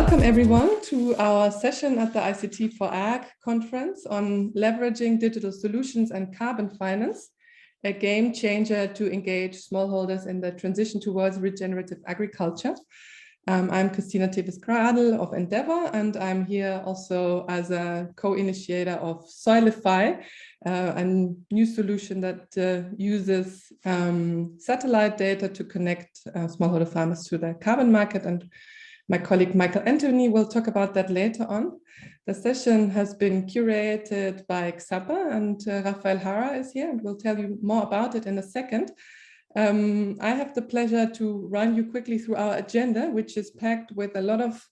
Welcome everyone to our session at the ICTforAg conference on leveraging digital solutions and carbon finance, a game changer to engage smallholders in the transition towards regenerative agriculture. I'm Christina Tevis-Kradl of Endeavor, and I'm here also as a co-initiator of Soilify, a new solution that uses satellite data to connect smallholder farmers to the carbon market. And my colleague Michael Anthony will talk about that later on. The session has been curated by Xapa, and Rafael Hara is here and will tell you more about it in a second. I have the pleasure to run you quickly through our agenda, which is packed with a lot of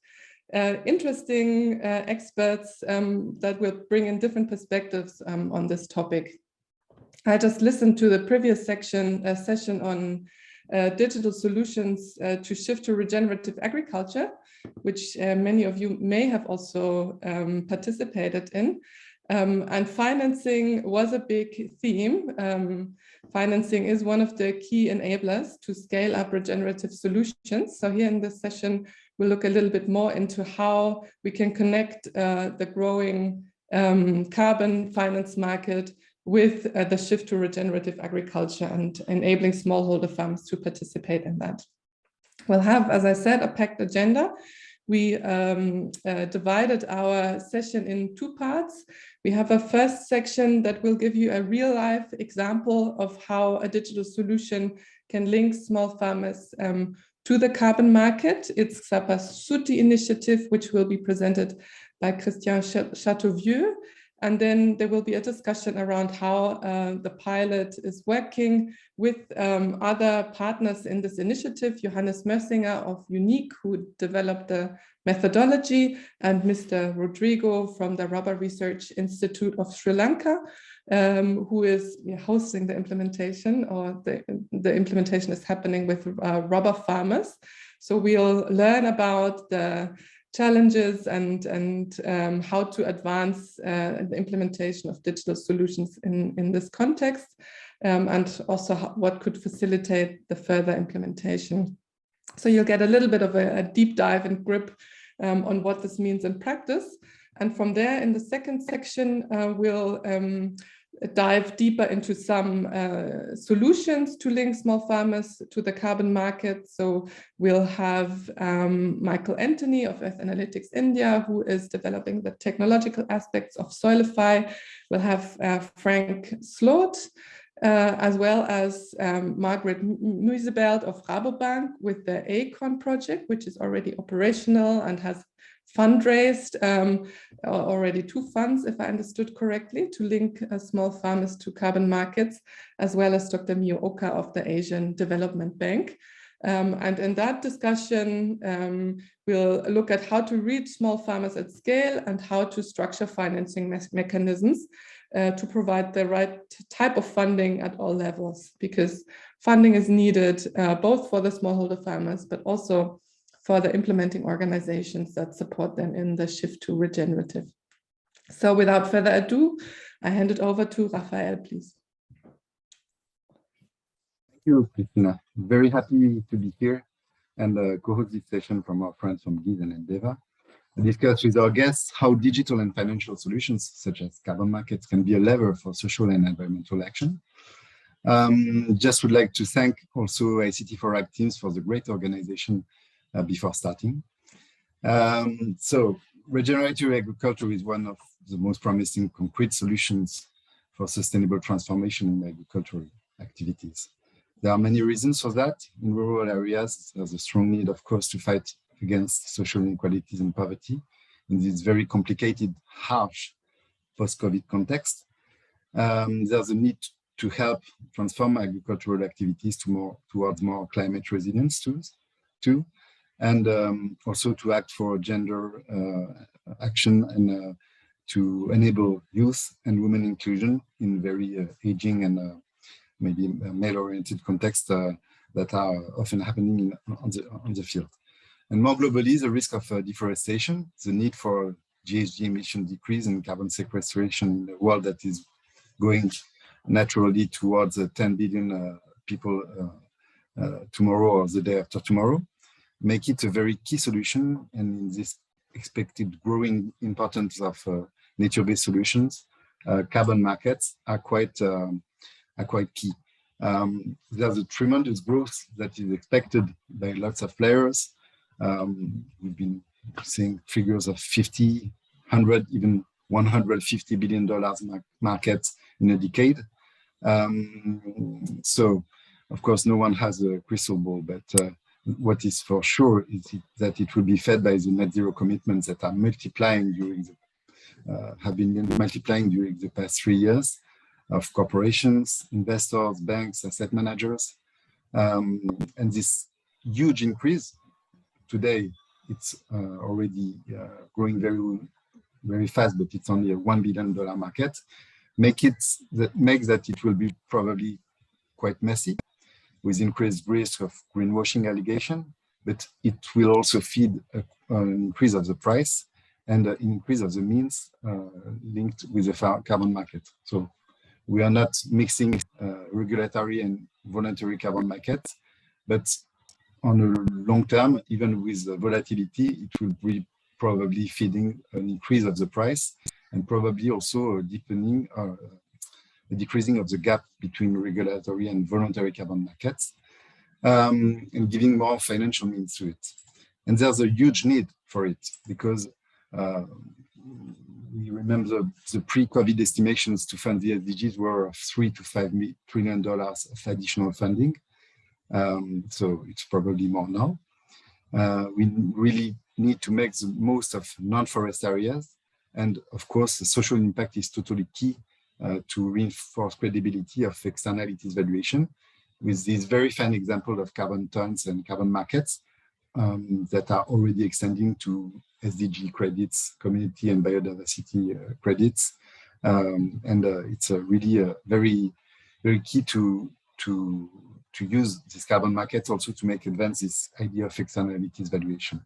interesting experts that will bring in different perspectives on this topic. I just listened to the previous session on digital solutions to shift to regenerative agriculture, which many of you may have also participated in. And financing was a big theme. Financing is one of the key enablers to scale up regenerative solutions. So here in this session, we'll look a little bit more into how we can connect the growing carbon finance market with the shift to regenerative agriculture and enabling smallholder farms to participate in that. We'll have, as I said, a packed agenda. We divided our session in two parts. We have a first section that will give you a real-life example of how a digital solution can link small farmers to the carbon market. It's Xapa's SUTI initiative, which will be presented by Christian Chauveau. And then there will be a discussion around how the pilot is working with other partners in this initiative, Johannes Mössinger of Unique, who developed the methodology, and Mr. Rodrigo from the Rubber Research Institute of Sri Lanka, who is hosting the implementation, or the implementation is happening with rubber farmers. So we'll learn about the challenges and how to advance the implementation of digital solutions in this context, and also what could facilitate the further implementation. So you'll get a little bit of a deep dive and grip on what this means in practice. And from there, in the second section, we'll dive deeper into some solutions to link small farmers to the carbon market. So we'll have Michael Anthony of Earth Analytics India, who is developing the technological aspects of Soilify. We'll have Frank Sloat, as well as Margaret Muisebelt of Rabobank with the ACON project, which is already operational and has fundraised already 2 funds, if I understood correctly, to link small farmers to carbon markets, as well as Dr. Mio Oka of the Asian Development Bank. And in that discussion, we'll look at how to reach small farmers at scale and how to structure financing mechanisms to provide the right type of funding at all levels, because funding is needed both for the smallholder farmers, but also for the implementing organizations that support them in the shift to regenerative. So without further ado, I hand it over to Rafael, please. Thank you, Christina. Very happy to be here and co-host this session from our friends from GIZ and Endeavor. I discuss with our guests how digital and financial solutions, such as carbon markets, can be a lever for social and environmental action. Just would like to thank also ICTforAg teams for the great organization before starting. So regenerative agriculture is one of the most promising concrete solutions for sustainable transformation in agricultural activities. There are many reasons for that. In rural areas, there's a strong need, of course, to fight against social inequalities and poverty in this very complicated, harsh post-COVID context. There's a need to help transform agricultural activities towards more climate resilience too. And also to act for gender action and to enable youth and women inclusion in very aging and maybe male-oriented contexts that are often happening on the field. And more globally, the risk of deforestation, the need for GHG emission decrease and carbon sequestration in a world that is going naturally towards 10 billion people tomorrow or the day after tomorrow. make it a very key solution. And in this expected growing importance of nature-based solutions, carbon markets are quite key. There's a tremendous growth that is expected by lots of players. We've been seeing figures of 50, 100, even $150 billion markets in a decade. So, of course, no one has a crystal ball, but what is for sure is that it will be fed by the net zero commitments that are multiplying during have been multiplying during the past 3 years of corporations, investors, banks, asset managers. And this huge increase today, it's already growing very fast, but it's only a $1 billion market. Makes that it will be probably quite messy with increased risk of greenwashing allegation, but it will also feed an increase of the price and an increase of the means linked with the carbon market. So we are not mixing regulatory and voluntary carbon markets, but on a long term, even with the volatility, it will be probably feeding an increase of the price and probably also a deepening or a decreasing of the gap between regulatory and voluntary carbon markets, and giving more financial means to it. And there's a huge need for it because we remember the pre-COVID estimations to fund the SDGs were of $3 to $5 trillion of additional funding. So it's probably more now. We really need to make the most of non-forest areas. And of course, the social impact is totally key to reinforce credibility of externalities valuation with this very fine example of carbon tons and carbon markets that are already extending to SDG credits, community and biodiversity credits. And it's really very, very key to use these carbon markets also to make advance this idea of externalities valuation.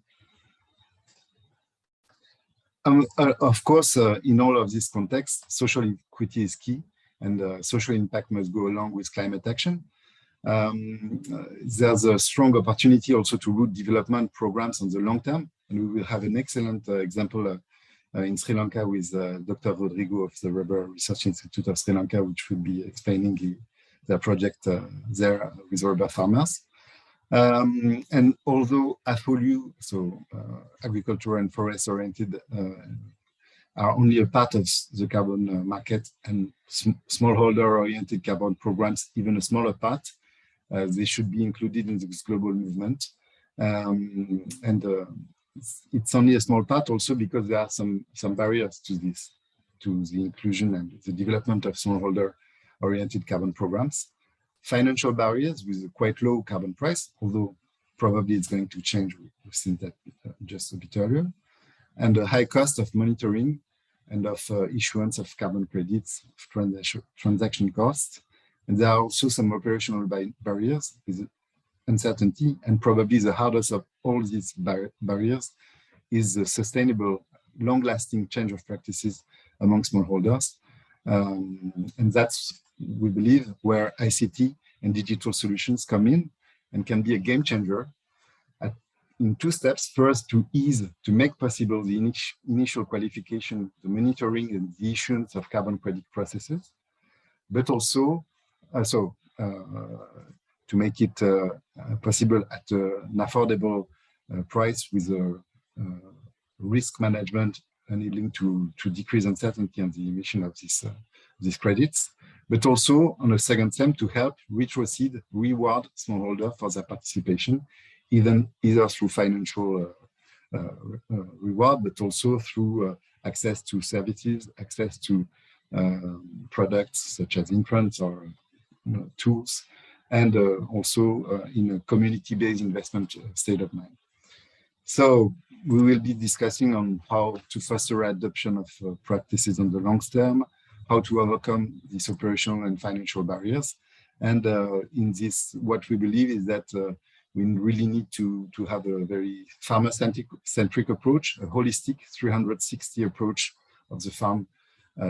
Of course, in all of this context, social equity is key, and social impact must go along with climate action. There's a strong opportunity also to root development programs on the long term, and we will have an excellent example in Sri Lanka with Dr. Rodrigo of the Rubber Research Institute of Sri Lanka, which will be explaining their project there with rubber farmers. And although AFOLU, so agricultural and forest oriented, are only a part of the carbon market, and smallholder oriented carbon programs, even a smaller part, they should be included in this global movement. And it's only a small part also because there are some barriers to this, to the inclusion and the development of smallholder oriented carbon programs. Financial barriers with a quite low carbon price, although probably it's going to change. We've seen that just a bit earlier. And a high cost of monitoring and of issuance of carbon credits, transaction costs. And there are also some operational barriers with uncertainty, and probably the hardest of all these barriers is the sustainable, long-lasting change of practices among smallholders. And that's, we believe, where ICT and digital solutions come in and can be a game changer in two steps. First, to make possible the initial qualification, the monitoring and the issuance of carbon credit processes, but also to make it possible at an affordable price with a risk management enabling to decrease uncertainty on the emission of these credits, but also on a second step to help retrocede, reward smallholder for their participation, either through financial reward, but also through access to services, access to products such as insurance or tools, and also in a community-based investment state of mind. So we will be discussing on how to foster adoption of practices on the long term, how to overcome these operational and financial barriers. And in this, what we believe is that we really need to have a very farmer-centric approach, a holistic 360 approach of the farm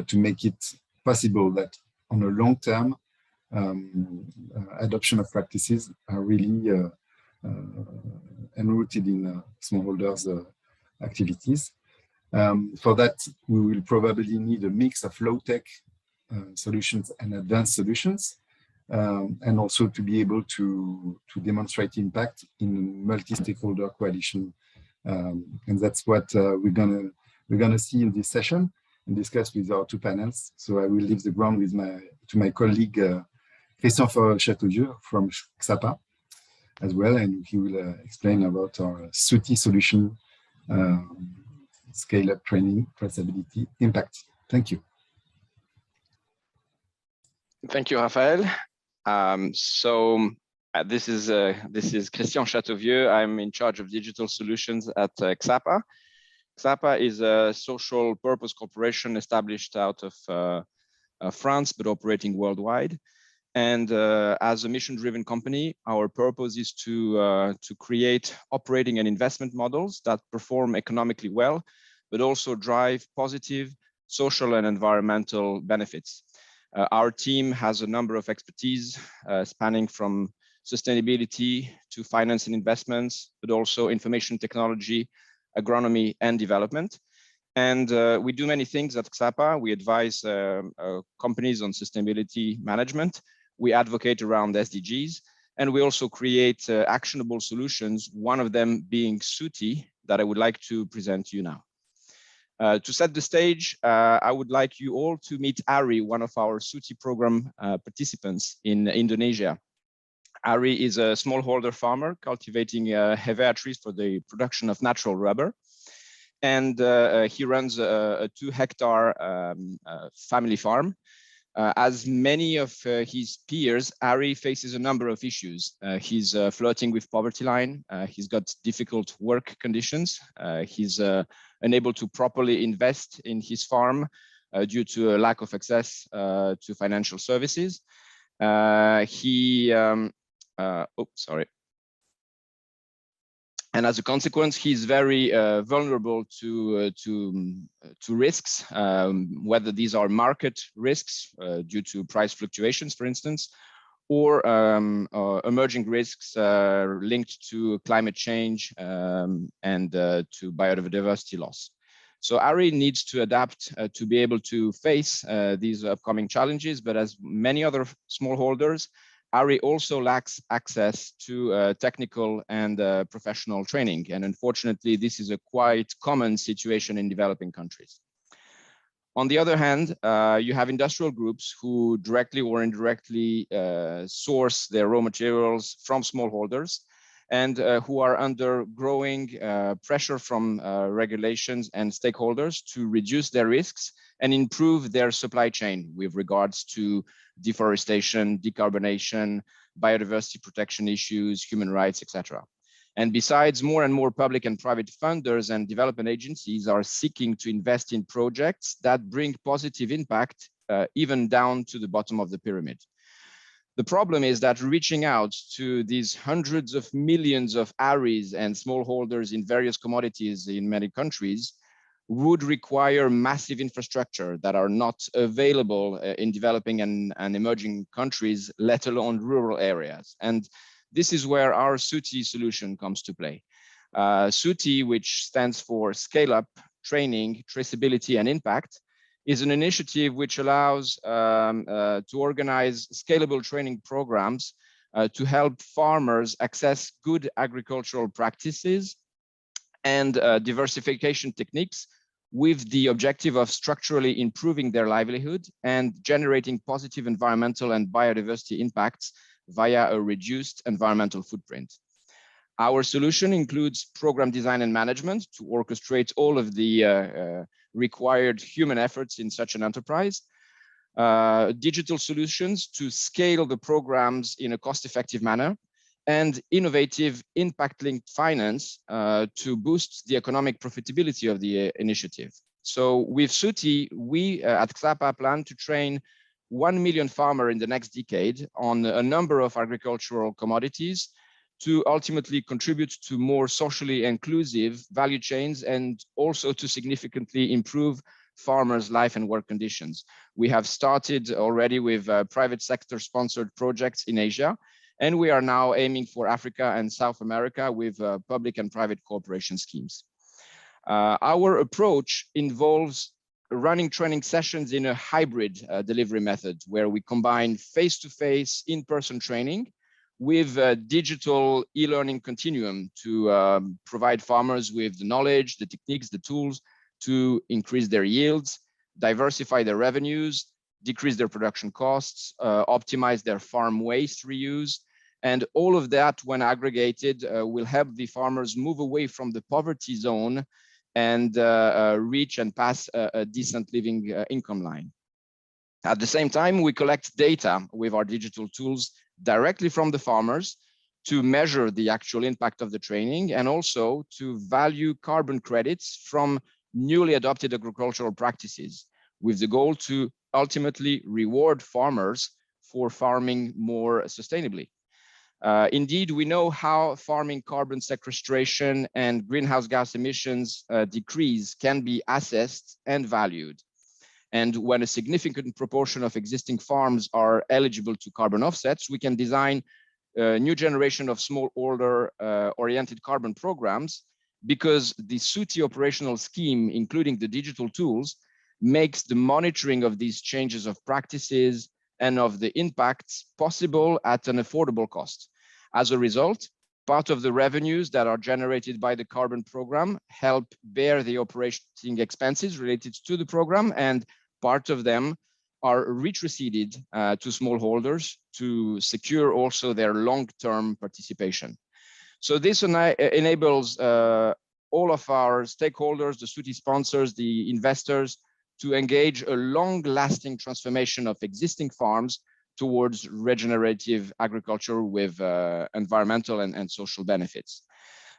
to make it possible that on a long term, adoption of practices are really and rooted in smallholders' activities. For that, we will probably need a mix of low-tech solutions and advanced solutions, and also to be able to demonstrate impact in multi-stakeholder coalition. And that's what we're gonna see in this session and discuss with our two panels. So I will leave the ground with my colleague Christian Chauveau from XAPA as well, and he will explain about our SUTI solution, scale-up training, traceability, impact. Thank you. Thank you, Raphaël. This is Christian Chauveau. I'm in charge of digital solutions at XAPA. XAPA is a social purpose corporation established out of France, but operating worldwide. And as a mission-driven company, our purpose is to create operating and investment models that perform economically well, but also drive positive social and environmental benefits. Our team has a number of expertise spanning from sustainability to finance and investments, but also information technology, agronomy, and development. And we do many things at XAPA. We advise companies on sustainability management. We advocate around SDGs, and we also create actionable solutions, one of them being SUTI, that I would like to present to you now. To set the stage, I would like you all to meet Ari, one of our SUTI program participants in Indonesia. Ari is a smallholder farmer cultivating hevea trees for the production of natural rubber. And he runs a 2-hectare family farm. As many of his peers, Ari faces a number of issues. He's flirting with poverty line. He's got difficult work conditions. He's unable to properly invest in his farm due to a lack of access to financial services. And as a consequence, he's very vulnerable to risks, whether these are market risks due to price fluctuations, for instance, or emerging risks linked to climate change and to biodiversity loss. So Ari needs to adapt to be able to face these upcoming challenges, but as many other smallholders, Ari also lacks access to technical and professional training. And unfortunately, this is a quite common situation in developing countries. On the other hand, you have industrial groups who directly or indirectly source their raw materials from smallholders and who are under growing pressure from regulations and stakeholders to reduce their risks and improve their supply chain with regards to deforestation, decarbonation, biodiversity protection issues, human rights, etc. And besides, more and more public and private funders and development agencies are seeking to invest in projects that bring positive impact even down to the bottom of the pyramid. The problem is that reaching out to these hundreds of millions of Aris and smallholders in various commodities in many countries would require massive infrastructure that are not available in developing and emerging countries, let alone rural areas. And this is where our SUTI solution comes to play. SUTI, which stands for Scale Up, Training, Traceability, and Impact, is an initiative which allows to organize scalable training programs to help farmers access good agricultural practices and diversification techniques with the objective of structurally improving their livelihood and generating positive environmental and biodiversity impacts via a reduced environmental footprint. Our solution includes program design and management to orchestrate all of the required human efforts in such an enterprise, digital solutions to scale the programs in a cost-effective manner, and innovative impact-linked finance to boost the economic profitability of the initiative. So with SUTI, we at XAPA plan to train 1 million farmers in the next decade on a number of agricultural commodities to ultimately contribute to more socially inclusive value chains and also to significantly improve farmers' life and work conditions. We have started already with private sector sponsored projects in Asia, And we are now aiming for Africa and South America with public and private cooperation schemes. Our approach involves running training sessions in a hybrid delivery method where we combine face-to-face in-person training with a digital e-learning continuum to provide farmers with the knowledge, the techniques, the tools to increase their yields, diversify their revenues, decrease their production costs, optimize their farm waste reuse. And all of that, when aggregated, will help the farmers move away from the poverty zone and reach and pass a decent living income line. At the same time, we collect data with our digital tools directly from the farmers to measure the actual impact of the training and also to value carbon credits from newly adopted agricultural practices with the goal to ultimately reward farmers for farming more sustainably. Indeed, we know how farming carbon sequestration and greenhouse gas emissions decrease can be assessed and valued. And when a significant proportion of existing farms are eligible to carbon offsets, we can design a new generation of smallholder oriented carbon programs because the SUTI operational scheme, including the digital tools, makes the monitoring of these changes of practices and of the impacts possible at an affordable cost. As a result, part of the revenues that are generated by the carbon program help bear the operating expenses related to the program, and part of them are retroceded to smallholders to secure also their long-term participation. So this enables all of our stakeholders, the SUTI sponsors, the investors, to engage a long-lasting transformation of existing farms towards regenerative agriculture with environmental and social benefits.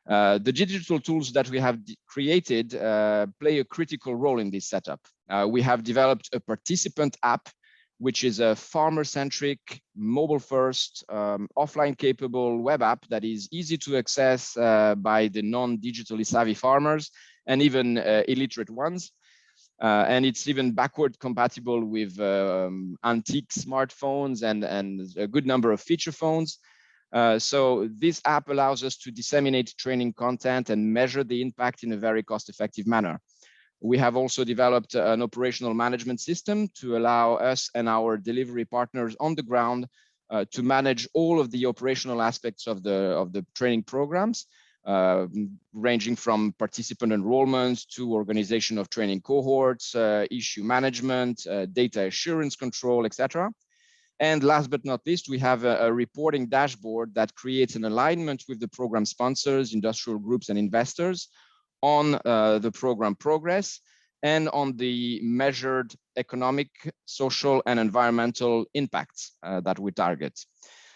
The digital tools that we have created play a critical role in this setup. We have developed a participant app, which is a farmer-centric, mobile-first, offline-capable web app that is easy to access by the non-digitally savvy farmers and even illiterate ones. And it's even backward compatible with antique smartphones and a good number of feature phones. So this app allows us to disseminate training content and measure the impact in a very cost-effective manner. We have also developed an operational management system to allow us and our delivery partners on the ground to manage all of the operational aspects of the training programs, ranging from participant enrollment to organization of training cohorts, issue management, data assurance control, etc. And last but not least, we have a reporting dashboard that creates an alignment with the program sponsors, industrial groups, and investors on the program progress and on the measured economic, social, and environmental impacts that we target.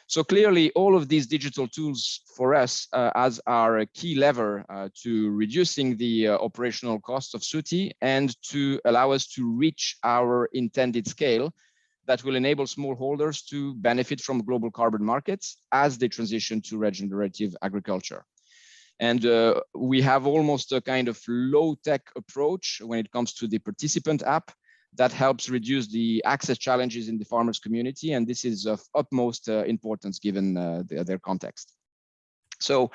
So clearly, all of these digital tools for us as our key lever to reducing the operational cost of SUTI and to allow us to reach our intended scale that will enable smallholders to benefit from global carbon markets as they transition to regenerative agriculture. And we have almost a kind of low-tech approach when it comes to the participant app that helps reduce the access challenges in the farmers community. And this is of utmost importance given their context. So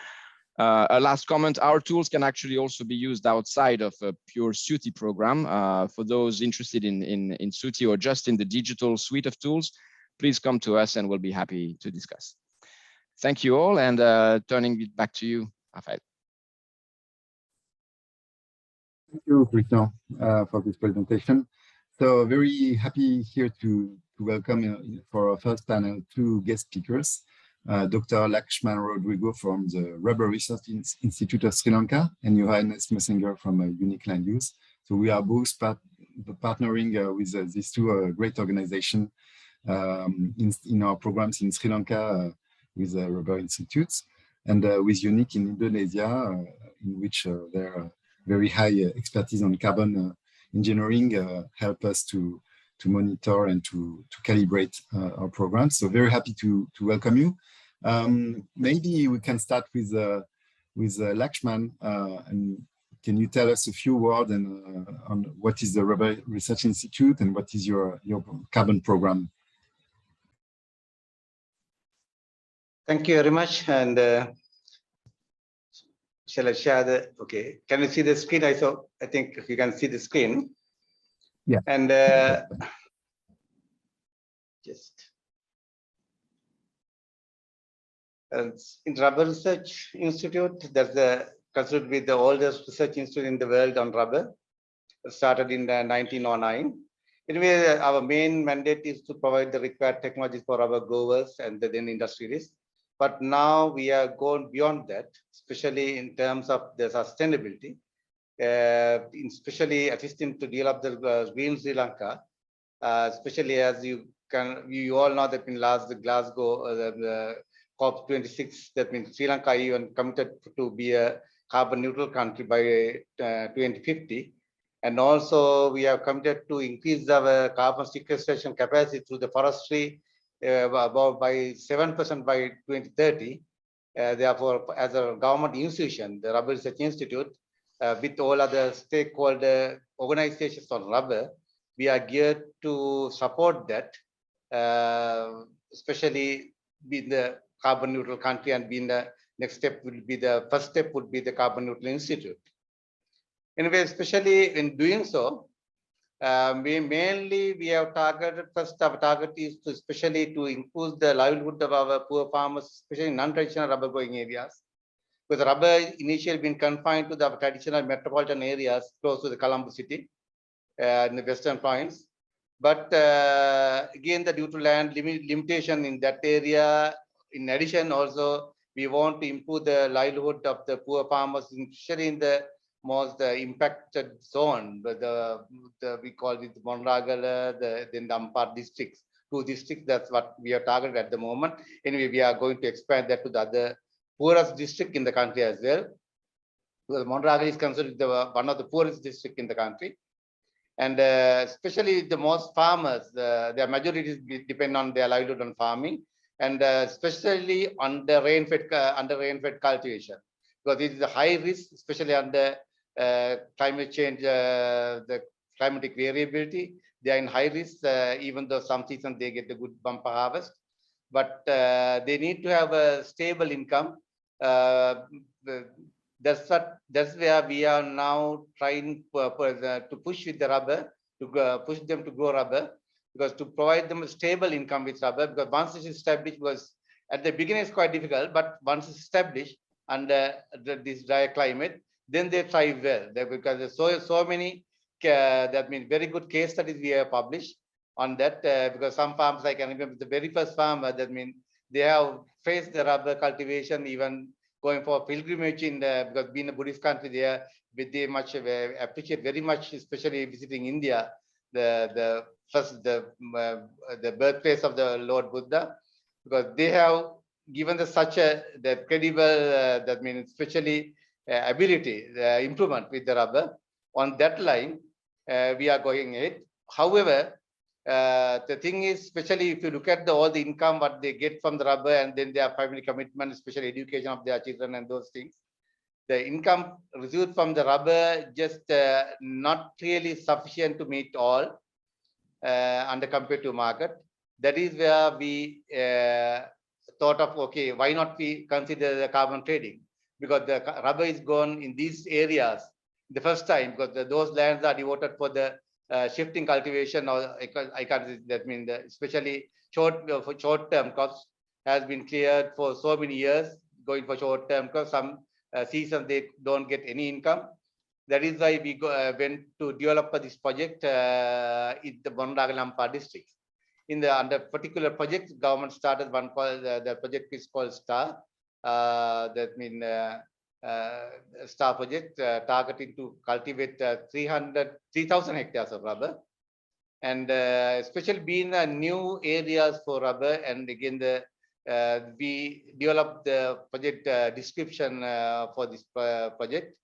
a last comment, our tools can actually also be used outside of a pure SUTI program. For those interested in SUTI or just in the digital suite of tools, please come to us and we'll be happy to discuss. Thank you all, and turning it back to you, Raphael. Thank you, Christian, for this presentation. So very happy here to welcome for our first panel two guest speakers, DrLakshman Rodrigo from the Rubber Research Institute of Sri Lanka and Johannes Messinger from Unique Land Use. So we are both partnering with these two great organizations in our programs in Sri Lanka with Rubber Institutes and with Unique in Indonesia, in which their very high expertise on carbon engineering help us to monitor and to calibrate our programs. So very happy to welcome you. Maybe we can start with Lakshman. And can you tell us a few words on what is the Rubber Research Institute and what is your carbon program? Thank you very much. And shall I share the, okay, can you see the screen? I think you can see the screen. Yeah. And just in Rubber Research Institute, that's considered to be the oldest research institute in the world on rubber. It started in 1909. Anyway, our main mandate is to provide the required technologies for rubber growers and then industries. But now we are going beyond that, especially in terms of the sustainability, especially assisting to develop the green Sri Lanka, especially as you all know that in last Glasgow, the COP26, that means Sri Lanka even committed to be a carbon neutral country by 2050. And also we have committed to increase our carbon sequestration capacity through the forestry about by 7% by 2030. Therefore, as a government institution, the Rubber Research Institute, with all other stakeholder organizations on rubber, we are geared to support that, especially being the carbon neutral country, and being the next step will be the first step would be the Carbon Neutral Institute. Anyway, especially in doing so, we have targeted, first our target is to especially to improve the livelihood of our poor farmers, especially in non-traditional rubber growing areas. Because rubber initially been confined to the traditional metropolitan areas close to the Colombo city in the western province. But again, due to land limitation in that area, in addition also, we want to improve the livelihood of the poor farmers, especially in the most impacted zone, we call it Monragala, then the Ampar districts, 2 districts. That's what we are targeted at the moment. Anyway, we are going to expand that to the other poorest district in the country as well. Because Monragala is considered one of the poorest districts in the country. And especially the most farmers, their majority depend on their livelihood on farming, and especially on the rain-fed cultivation, because it is a high risk, especially under climate change, the climatic variability. They are in high risk, even though some seasons they get a good bumper harvest, but they need to have a stable income. That's where we are now trying to push with the rubber, to push them to grow rubber, because to provide them a stable income with rubber, because once it's established, because at the beginning it's quite difficult, but once it's established under this dry climate, then they thrive well. Because there's so many, that means very good case studies we have published on that, because some farms, I can remember the very first farmer, that means they have faced the rubber cultivation, even going for pilgrimage in because being a Buddhist country, they much appreciate very much, especially visiting India, the birthplace of the Lord Buddha, because they have given the credible, that means especially ability, improvement with the rubber. On that line, we are going ahead. However, the thing is, especially if you look at all the income what they get from the rubber, and then their family commitment, especially education of their children and those things, the income received from the rubber just not really sufficient to meet all under compared to market. That is where we thought of, okay, why not we consider the carbon trading, because the rubber is gone in these areas the first time, because those lands are devoted for the shifting cultivation, or I can't, that means especially short-term crops has been cleared for so many years, going for short-term crops. Some seasons they don't get any income. That is why we went to develop this project in the Monragala district. Under particular project, government started one called, the project is called STAR. That means STAR project, targeting to cultivate 3,000 hectares of rubber, and especially being new areas for rubber. And again, we developed the project description for this project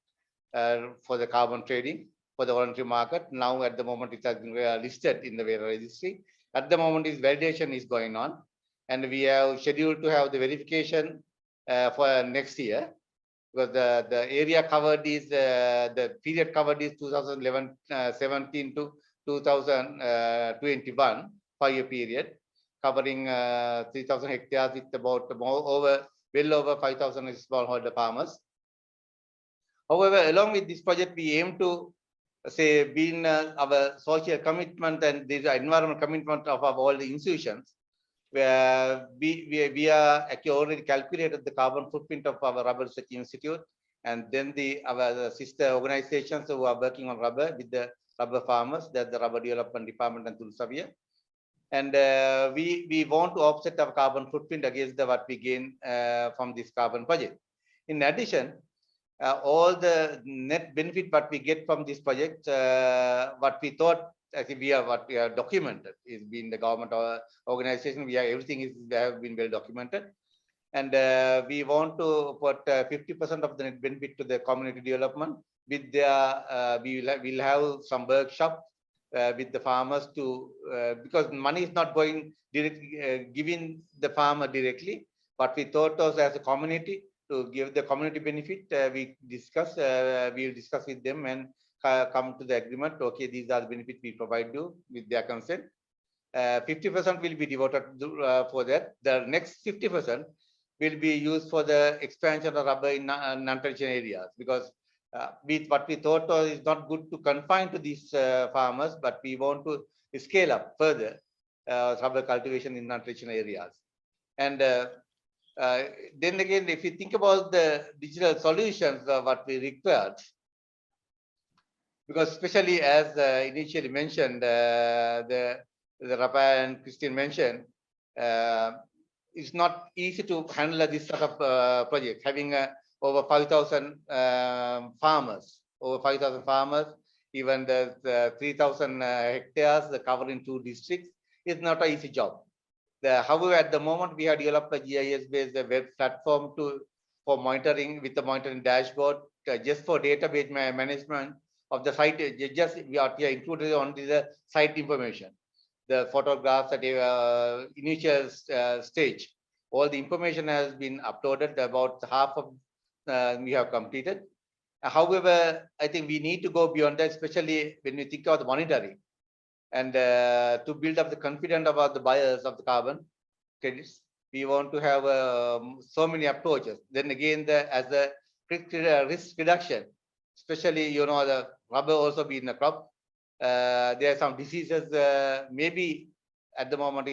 for the carbon trading for the voluntary market. Now at the moment it has been listed in the registry. At the moment, this validation is going on, and we have scheduled to have the verification for next year, because the area covered is the period covered is 2017 to 2021 5-year period. covering 3,000 hectares with about well over 5,000 smallholder farmers. However, along with this project, we aim to say being our social commitment and this environmental commitment of all the institutions, where we are actually already calculated the carbon footprint of our Rubber Research Institute, and then our sister organizations who are working on rubber with the rubber farmers, that's the Rubber Development Department and Tulsavia. And we want to offset our carbon footprint against what we gain from this carbon project. In addition, all the net benefit what we get from this project, what we thought, I think what we have documented is being the government organization. Everything have been well documented, and we want to put 50% of the net benefit to the community development. With their, we'll have some workshop with the farmers to because money is not going directly giving the farmer directly. What we thought was as a community to give the community benefit, we'll discuss with them and come to the agreement. Okay, these are the benefits we provide you with their consent. 50% will be devoted for that. The next 50% will be used for the expansion of rubber in non-traditional areas, because what we thought was is not good to confine to these farmers, but we want to scale up further rubber cultivation in non-traditional areas. And then again, if you think about the digital solutions, what we required, because especially as initially mentioned, the Rafa and Christine mentioned, it's not easy to handle this sort of project, having over 5,000 farmers, even the 3,000 hectares covering 2 districts is not an easy job. However, at the moment, we have developed a GIS-based web platform for monitoring with the monitoring dashboard, just for database management of the site. We are included on the site information, the photographs at the initial stage. All the information has been uploaded. About half of we have completed. However, I think we need to go beyond that, especially when we think about the monitoring, and to build up the confidence about the buyers of the carbon credits. We want to have so many approaches. Then again, as a risk reduction, especially, you know, the rubber also being a crop. There are some diseases, maybe at the moment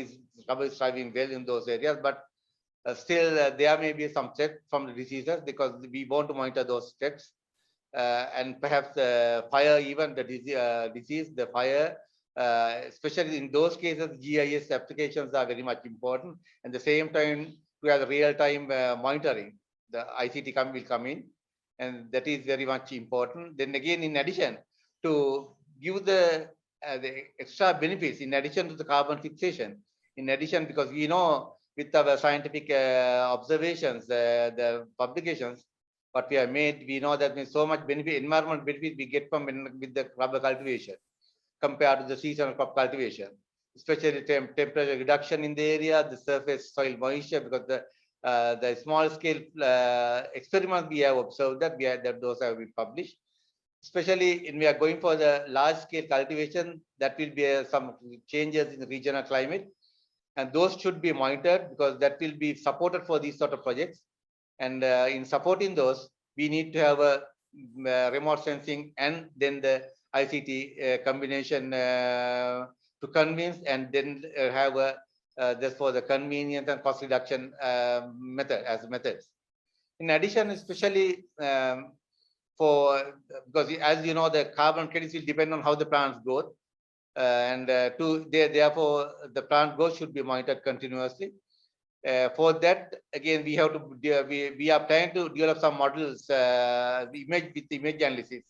rubber is thriving well in those areas, but still there may be some threat from the diseases, because we want to monitor those threats. And perhaps fire, even the disease, the fire, especially in those cases, GIS applications are very much important. At the same time, we have real-time monitoring. The ICT will come in, and that is very much important. Then again, in addition to give the extra benefits, in addition to the carbon fixation, because we know with our scientific observations, the publications, what we have made, we know that there's so much benefit, environmental benefit we get from with the rubber cultivation compared to the seasonal crop cultivation, especially temperature reduction in the area, the surface soil moisture, because the small scale experiments we have observed that those have been published. Especially when we are going for the large scale cultivation, that will be some changes in the regional climate, and those should be monitored, because that will be supported for these sort of projects. And in supporting those, we need to have a remote sensing and then the ICT combination to convince, and then have just for the convenience and cost reduction methods. In addition, especially because as you know, the carbon credits will depend on how the plants grow, and therefore the plant growth should be monitored continuously. For that, again, we have to we are planning to develop some models, image analysis,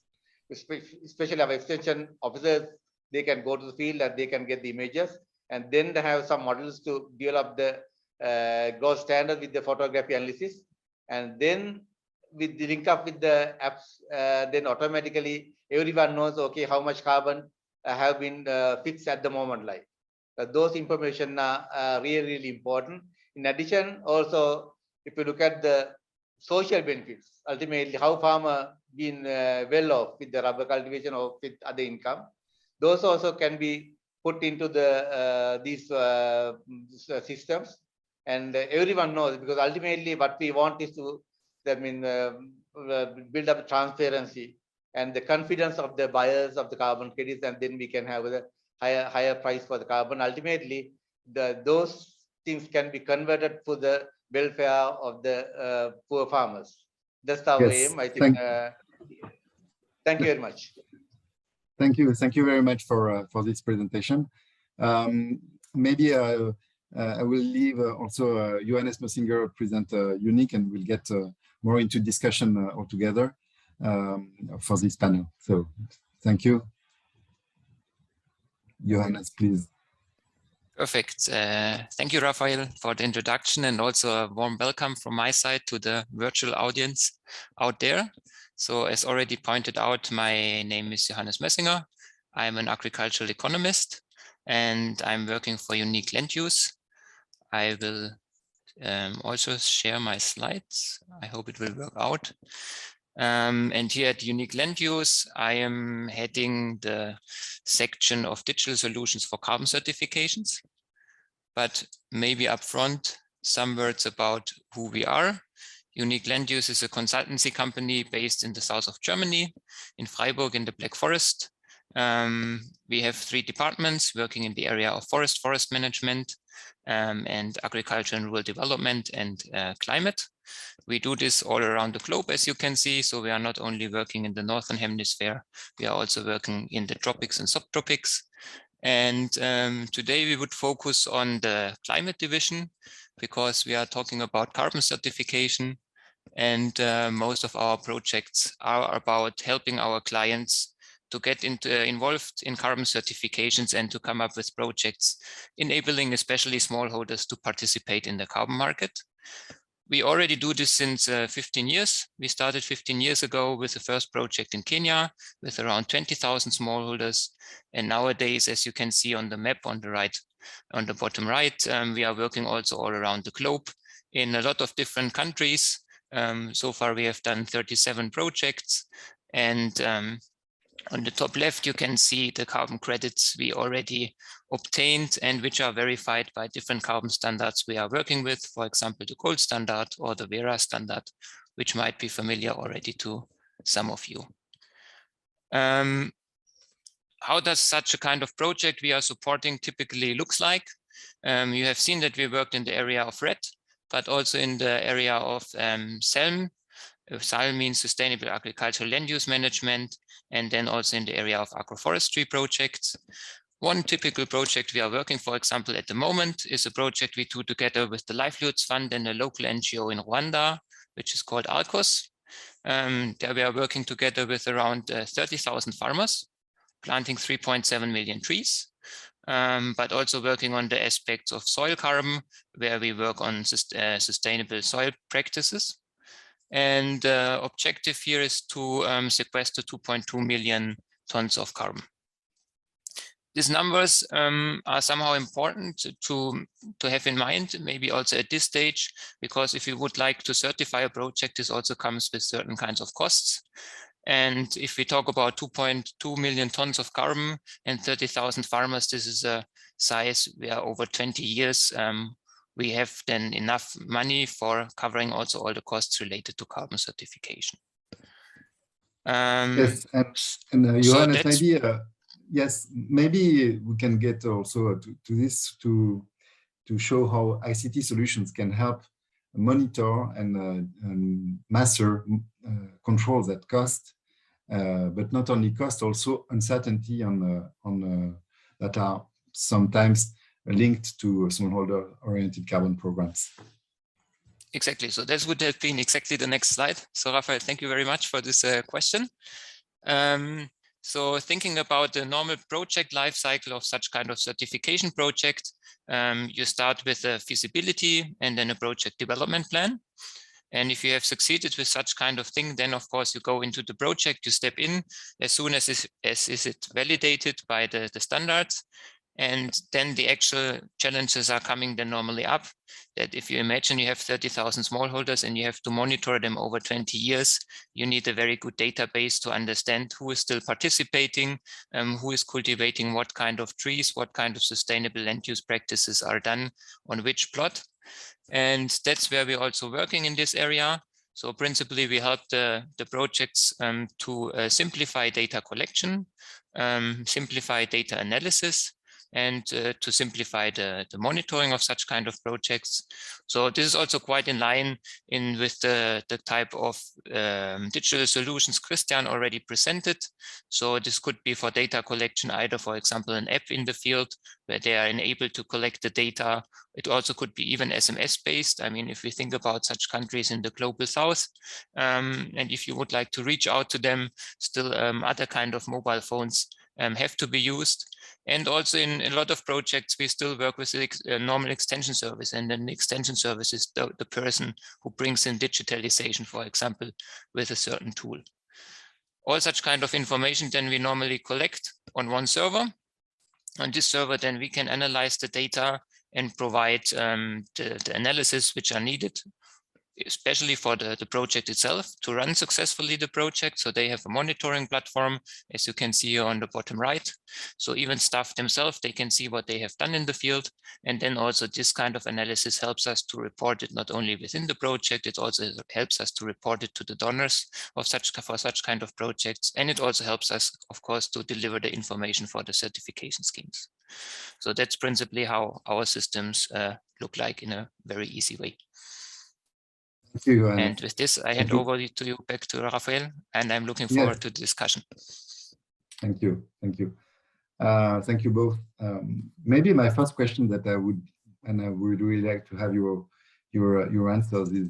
especially our extension officers. They can go to the field and they can get the images, and then they have some models to develop the growth standard with the photography analysis, and then with the link up with the apps, then automatically everyone knows, okay, how much carbon have been fixed at the moment. Like those information are really important. In addition, also, if you look at the social benefits, ultimately how farmer been well off with the rubber cultivation or with other income, those also can be put into these systems, and everyone knows, because ultimately what we want is to, build up transparency and the confidence of the buyers of the carbon credits, and then we can have a higher price for the carbon. Ultimately, those things can be converted for the welfare of the poor farmers. That's our aim, I think. Thank you very much. Thank you very much for this presentation. Maybe I will leave also Johannes Mössinger present Unique, and we'll get more into discussion altogether for this panel. So thank you. Johannes, please. Perfect. Thank you, Raphael, for the introduction, and also a warm welcome from my side to the virtual audience out there. So as already pointed out, my name is Johannes Mössinger. I'm an agricultural economist, and I'm working for Unique Land Use. I will also share my slides. I hope it will work out. And here at Unique Land Use, I am heading the section of digital solutions for carbon certifications. But maybe upfront, some words about who we are. Unique Land Use is a consultancy company based in the south of Germany, in Freiburg in the Black Forest. We have 3 departments working in the area of forest management, and agriculture and rural development, and climate. We do this all around the globe, as you can see. So we are not only working in the northern hemisphere, we are also working in the tropics and subtropics. And today we would focus on the climate division, because we are talking about carbon certification, and most of our projects are about helping our clients to get involved in carbon certifications and to come up with projects enabling especially smallholders to participate in the carbon market. We already do this since 15 years. We started 15 years ago with the first project in Kenya with around 20,000 smallholders. And nowadays, as you can see on the map on the right, on the bottom right, we are working also all around the globe in a lot of different countries. So far, we have done 37 projects, and on the top left, you can see the carbon credits we already obtained and which are verified by different carbon standards we are working with, for example, the gold standard or the Vera standard, which might be familiar already to some of you. How does such a kind of project we are supporting typically looks like? You have seen that we worked in the area of RED, but also in the area of SALM. SALM means Sustainable Agricultural Land Use Management, and then also in the area of agroforestry projects. One typical project we are working, for example, at the moment is a project we do together with the Livelihoods Fund and a local NGO in Rwanda, which is called ALCOS. There we are working together with around 30,000 farmers, planting 3.7 million trees, but also working on the aspects of soil carbon, where we work on sustainable soil practices. And the objective here is to sequester 2.2 million tons of carbon. These numbers are somehow important to have in mind, maybe also at this stage, because if you would like to certify a project, this also comes with certain kinds of costs. And if we talk about 2.2 million tons of carbon and 30,000 farmers, this is a size where over 20 years we have then enough money for covering also all the costs related to carbon certification. Yes, and Johannes, so maybe yes, maybe we can get also to this to show how ICT solutions can help monitor and master control that cost, but not only cost, also uncertainty on that are sometimes linked to smallholder-oriented carbon programs. Exactly. So this would have been exactly the next slide. So Raphael, thank you very much for this question. So thinking about the normal project life cycle of such kind of certification project, you start with a feasibility and then a project development plan. And if you have succeeded with such kind of thing, then of course you go into the project, you step in as soon as is it validated by the standards. And then the actual challenges are coming then normally up, that if you imagine you have 30,000 smallholders and you have to monitor them over 20 years, you need a very good database to understand who is still participating, who is cultivating what kind of trees, what kind of sustainable land use practices are done on which plot. And that's where we're also working in this area. So principally, we help the projects to simplify data collection, simplify data analysis, and to simplify the monitoring of such kind of projects. So this is also quite in line with the type of digital solutions Christian already presented. So this could be for data collection, either, for example, an app in the field where they are enabled to collect the data. It also could be even SMS based. I mean, if we think about such countries in the global south, and if you would like to reach out to them, still other kind of mobile phones have to be used. And also in a lot of projects, we still work with the normal extension service, and then the extension service is the person who brings in digitalization, for example, with a certain tool. All such kind of information then we normally collect on one server. On this server, then we can analyze the data and provide the analysis which are needed, especially for the project itself to run successfully the project. So they have a monitoring platform, as you can see here on the bottom right. So even staff themselves, they can see what they have done in the field. And then also this kind of analysis helps us to report it not only within the project, it also helps us to report it to the donors of for such kind of projects. And it also helps us, of course, to deliver the information for the certification schemes. So that's principally how our systems look like in a very easy way. Thank you, and with this, I hand over to you back to Rafael, and I'm looking forward to the discussion. Thank you. Thank you. Thank you both. Maybe my first question that I would really like to have your answers is,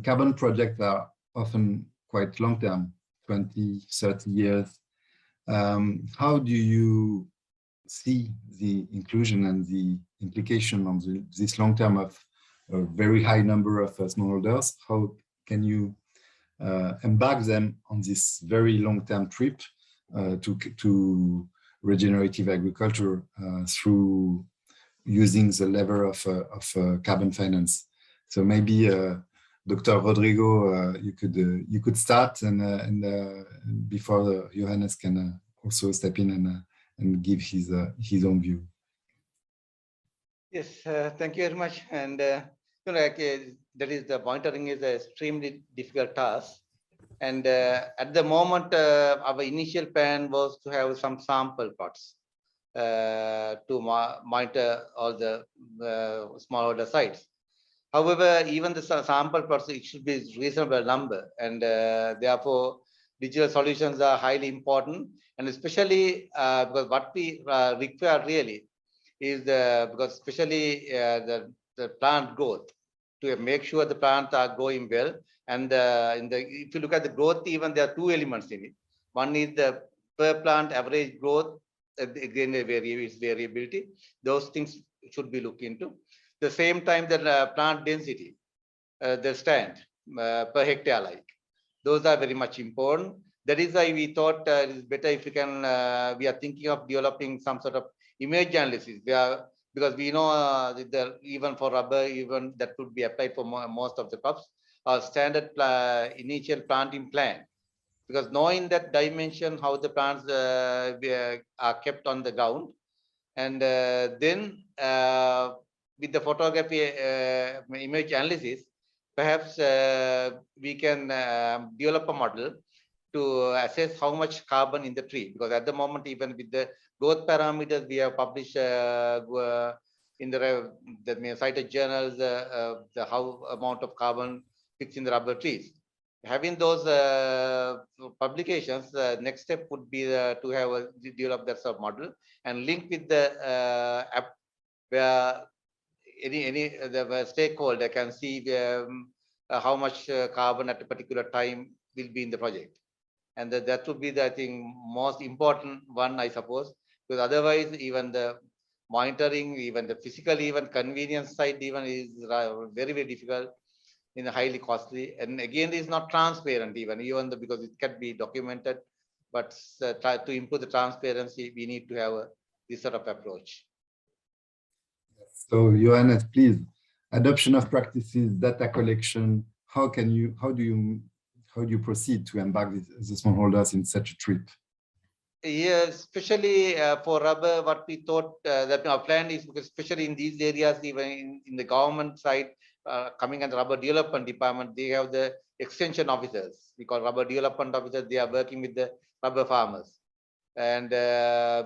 carbon projects are often quite long-term, 20, 30 years. How do you see the inclusion and the implication on this long-term of a very high number of smallholders? How can you embark them on this very long-term trip to regenerative agriculture through using the lever of carbon finance? So maybe Dr. Rodrigo, you could start, and before Johannes can also step in and give his own view. Yes, thank you very much. And that is, the monitoring is an extremely difficult task. And at the moment, our initial plan was to have some sample plots to monitor all the smallholder sites. However, even the sample plots, it should be a reasonable number, and therefore digital solutions are highly important. And especially because what we require really is because especially the plant growth, to make sure the plants are going well. And if you look at the growth, even there are two elements in it. One is the per plant average growth, again variability. Those things should be looked into. The same time, the plant density, the stand per hectare, like those are very much important. That is why we thought it is better if we can. We are thinking of developing some sort of image analysis. Because we know even for rubber, even that could be applied for most of the crops, standard initial planting plan. Because knowing that dimension, how the plants are kept on the ground, and then with the photography image analysis, perhaps we can develop a model to assess how much carbon in the tree. Because at the moment, even with the growth parameters, we have published in the cited journals the how amount of carbon fixed in the rubber trees. Having those publications, the next step would be to have develop that sub model and link with the app, where the stakeholder can see how much carbon at a particular time will be in the project. And that would be the, I think, most important one, I suppose, because otherwise even the monitoring, even the physical, even convenience side, even is very, very difficult and highly costly. And again, it's not transparent even because it can be documented. But to improve the transparency, we need to have this sort of approach. So Johannes, please, adoption of practices, data collection, how do you proceed to embark the smallholders in such a trip? Yeah, especially for rubber, what we thought that our plan is, because especially in these areas, even in the government side, coming under rubber development department, they have the extension officers. We call rubber development officers. They are working with the rubber farmers, and our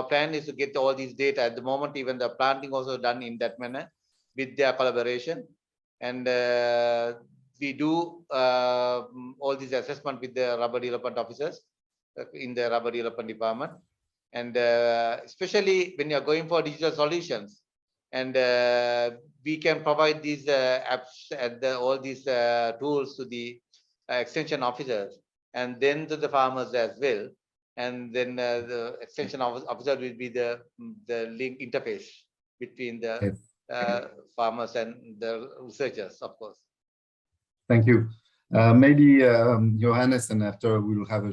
plan is to get all these data. At the moment, even the planting also done in that manner with their collaboration, and we do all these assessment with the rubber development officers in the rubber development department, and especially when you're going for digital solutions, and we can provide these apps and all these tools to the extension officers, and then to the farmers as well, and then the extension officer will be the link interface between the farmers and the researchers, of course. Thank you. Maybe Johannes, and after we'll have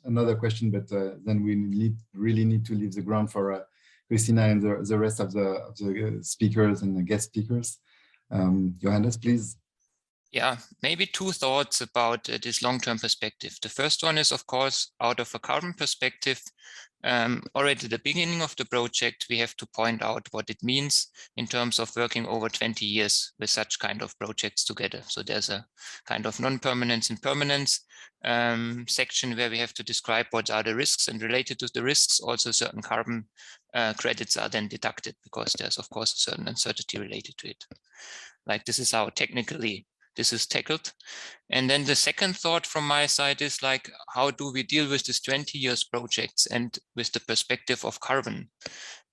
another question, but then we really need to leave the ground for Christina and the rest of the speakers and the guest speakers. Johannes, please. Yeah, maybe two thoughts about this long-term perspective. The first one is, of course, out of a carbon perspective, already at the beginning of the project, we have to point out what it means in terms of working over 20 years with such kind of projects together. So there's a kind of non-permanence and permanence section where we have to describe what are the risks, and related to the risks, also certain carbon credits are then deducted, because there's, of course, a certain uncertainty related to it. Like, this is how technically this is tackled. And then the second thought from my side is, like, how do we deal with this 20 years projects and with the perspective of carbon?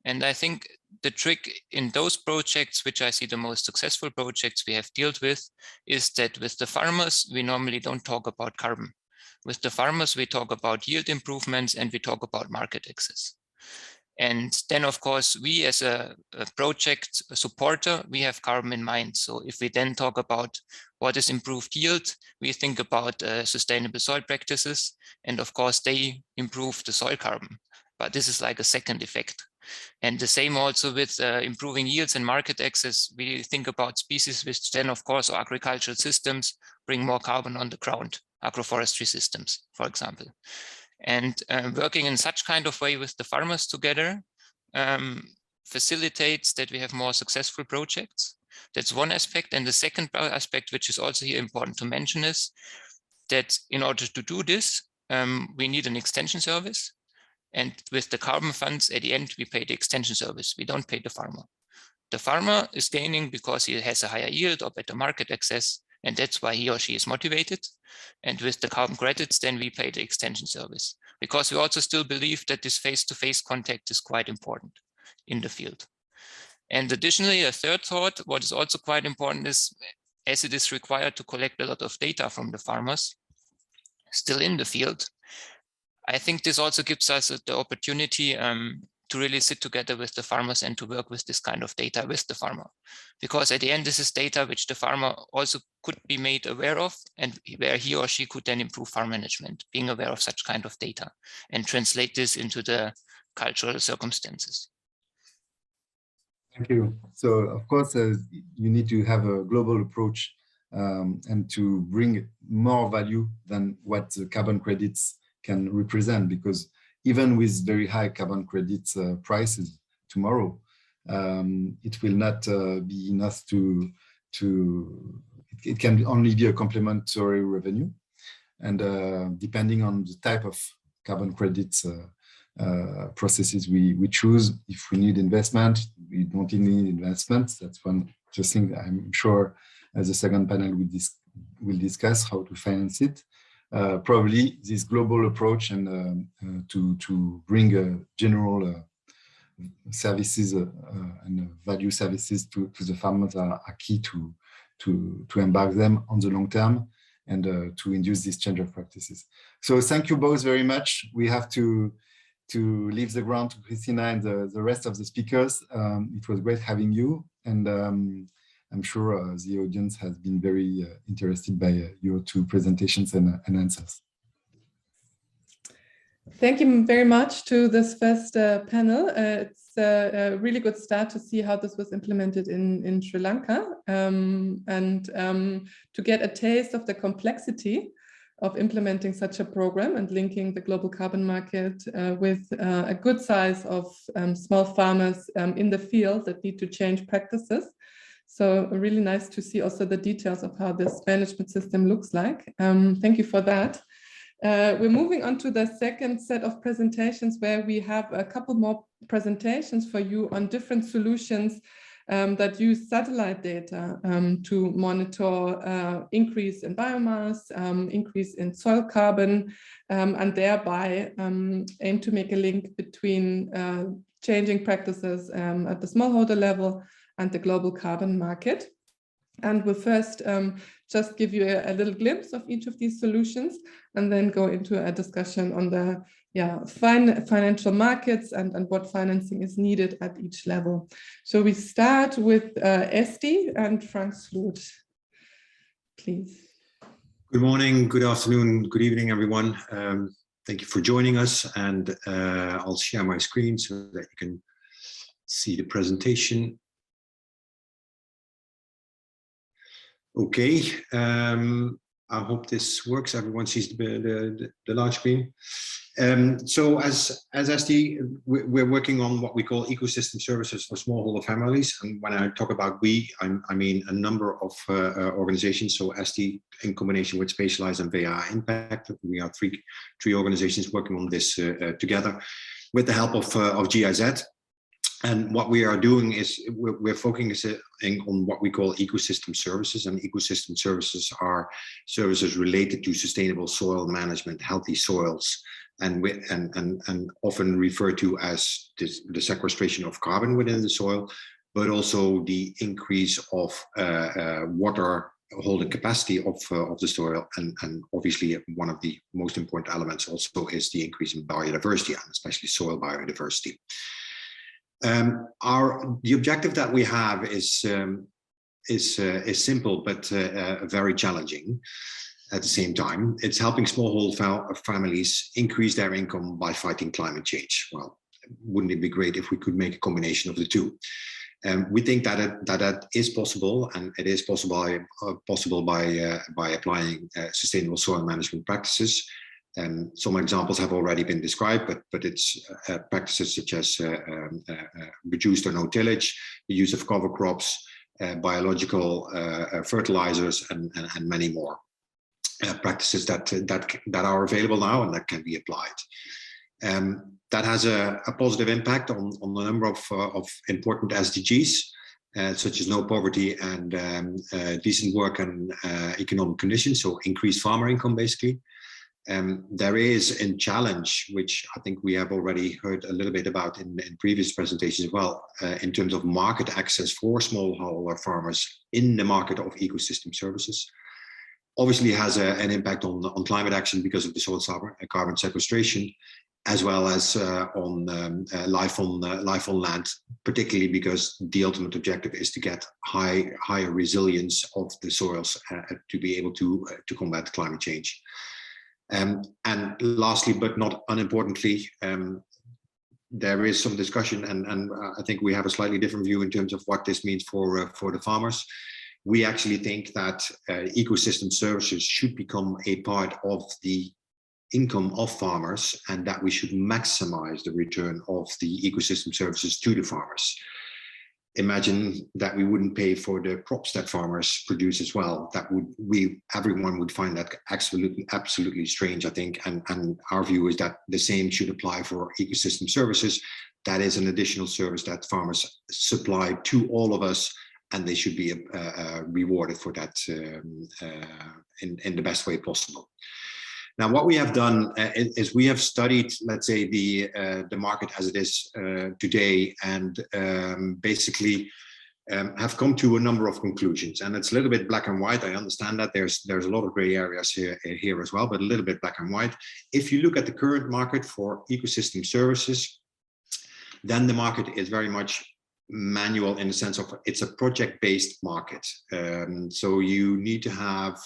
And I think the trick in those projects, which I see the most successful projects we have dealt with, is that with the farmers, we normally don't talk about carbon. With the farmers, we talk about yield improvements and we talk about market access. And then, of course, we as a project supporter, we have carbon in mind. So if we then talk about what is improved yield, we think about sustainable soil practices. And of course, they improve the soil carbon. But this is like a second effect. And the same also with improving yields and market access. We think about species which then, of course, or agricultural systems bring more carbon on the ground, agroforestry systems, for example. And working in such kind of way with the farmers together facilitates that we have more successful projects. That's one aspect. And the second aspect, which is also here important to mention, is that in order to do this, we need an extension service. And with the carbon funds, at the end, we pay the extension service. We don't pay the farmer. The farmer is gaining because he has a higher yield or better market access. And that's why he or she is motivated. And with the carbon credits, then we pay the extension service, because we also still believe that this face-to-face contact is quite important in the field. And additionally, a third thought, what is also quite important is, as it is required to collect a lot of data from the farmers still in the field, I think this also gives us the opportunity to really sit together with the farmers and to work with this kind of data with the farmer. Because at the end, this is data which the farmer also could be made aware of, and where he or she could then improve farm management, being aware of such kind of data and translate this into the cultural circumstances. Thank you. So, of course, you need to have a global approach and to bring more value than what the carbon credits can represent, because even with very high carbon credits prices tomorrow, it will not be enough it can only be a complementary revenue. And depending on the type of carbon credits processes we choose, if we need investment, we don't need investment. That's one just thing I'm sure as a second panel will discuss how to finance it. Probably this global approach and to bring a general services and value services to the farmers are key to embark them on the long term and to induce this change of practices. So thank you both very much. We have to leave the ground to Christina and the rest of the speakers. It was great having you, and I'm sure the audience has been very interested by your two presentations and answers. Thank you very much to this first panel. It's a really good start to see how this was implemented in Sri Lanka and to get a taste of the complexity of implementing such a program and linking the global carbon market with a good size of small farmers in the field that need to change practices. So really nice to see also the details of how this management system looks like. Thank you for that. We're moving on to the second set of presentations where we have a couple more presentations for you on different solutions that use satellite data to monitor increase in biomass, increase in soil carbon, and thereby aim to make a link between changing practices at the smallholder level and the global carbon market. And we'll first just give you a little glimpse of each of these solutions and then go into a discussion on the financial markets and what financing is needed at each level. So we start with Esti and Frank Sloot, please. Good morning, good afternoon, good evening, everyone. Thank you for joining us, and I'll share my screen so that you can see the presentation. Okay, I hope this works. Everyone sees the large screen. So as SD, we're working on what we call ecosystem services for smallholder families. And when I talk about we, I mean a number of organizations. So SD in combination with Spatialize and VA Impact. We are three organizations working on this together with the help of GIZ. And what we are doing is we're focusing on what we call ecosystem services, and ecosystem services are services related to sustainable soil management, healthy soils, and often referred to as the sequestration of carbon within the soil, but also the increase of water holding capacity of the soil, and obviously one of the most important elements also is the increase in biodiversity, and especially soil biodiversity. The objective that we have is simple but very challenging at the same time. It's helping smallholder families increase their income by fighting climate change. Well, wouldn't it be great if we could make a combination of the two? We think that is possible, and it is possible by applying sustainable soil management practices. Some examples have already been described, but it's practices such as reduced or no tillage, the use of cover crops, biological fertilizers, and many more practices that are available now and that can be applied. That has a positive impact on a number of important SDGs, such as no poverty and decent work and economic conditions, so increased farmer income basically. There is a challenge, which I think we have already heard a little bit about in previous presentations as well, in terms of market access for smallholder farmers in the market of ecosystem services. Obviously has an impact on climate action because of the soil carbon sequestration, as well as on life on land, particularly because the ultimate objective is to get higher resilience of the soils to be able to combat climate change. And lastly, but not unimportantly, there is some discussion, and I think we have a slightly different view in terms of what this means for the farmers. We actually think that ecosystem services should become a part of the income of farmers, and that we should maximize the return of the ecosystem services to the farmers. Imagine that we wouldn't pay for the crops that farmers produce as well. That everyone would find that absolutely strange, I think. And our view is that the same should apply for ecosystem services. That is an additional service that farmers supply to all of us, and they should be rewarded for that in the best way possible. Now, what we have done is we have studied, let's say, the market as it is today, and basically have come to a number of conclusions. And it's a little bit black and white. I understand that there's a lot of gray areas here as well, but a little bit black and white. If you look at the current market for ecosystem services, then the market is very much manual in the sense of it's a project-based market. So you need to have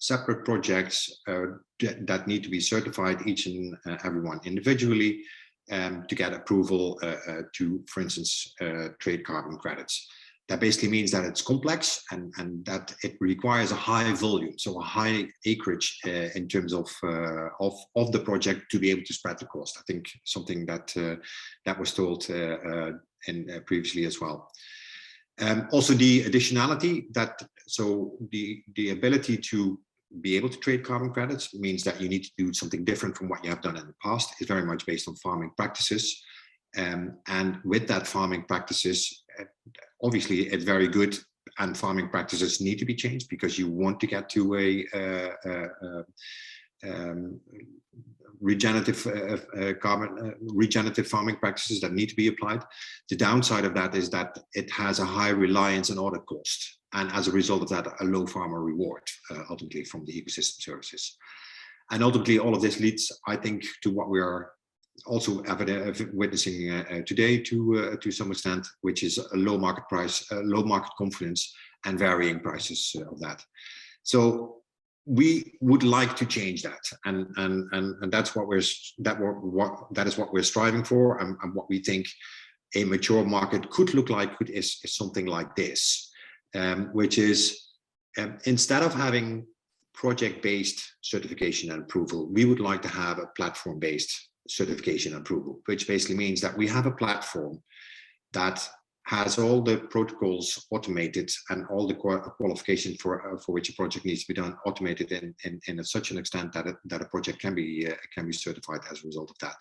separate projects that need to be certified, each and every one individually, to get approval to, for instance, trade carbon credits. That basically means that it's complex and that it requires a high volume, so a high acreage in terms of the project to be able to spread the cost. I think something that that was told previously as well. Also the additionality, that so the ability to be able to trade carbon credits means that you need to do something different from what you have done in the past. It's very much based on farming practices. And with that farming practices, obviously it's very good, and farming practices need to be changed because you want to get to a regenerative farming practices that need to be applied. The downside of that is that it has a high reliance on audit cost, and as a result of that, a low farmer reward ultimately from the ecosystem services. And ultimately, all of this leads, I think, to what we are also witnessing today to some extent, which is a low market price, low market confidence, and varying prices of that. So we would like to change that, and that's what that is what we're striving for, and what we think a mature market could look like is something like this, which is instead of having project-based certification and approval, we would like to have a platform-based certification and approval, which basically means that we have a platform that has all the protocols automated and all the qualification for which a project needs to be done automated in such an extent that a project can be certified as a result of that.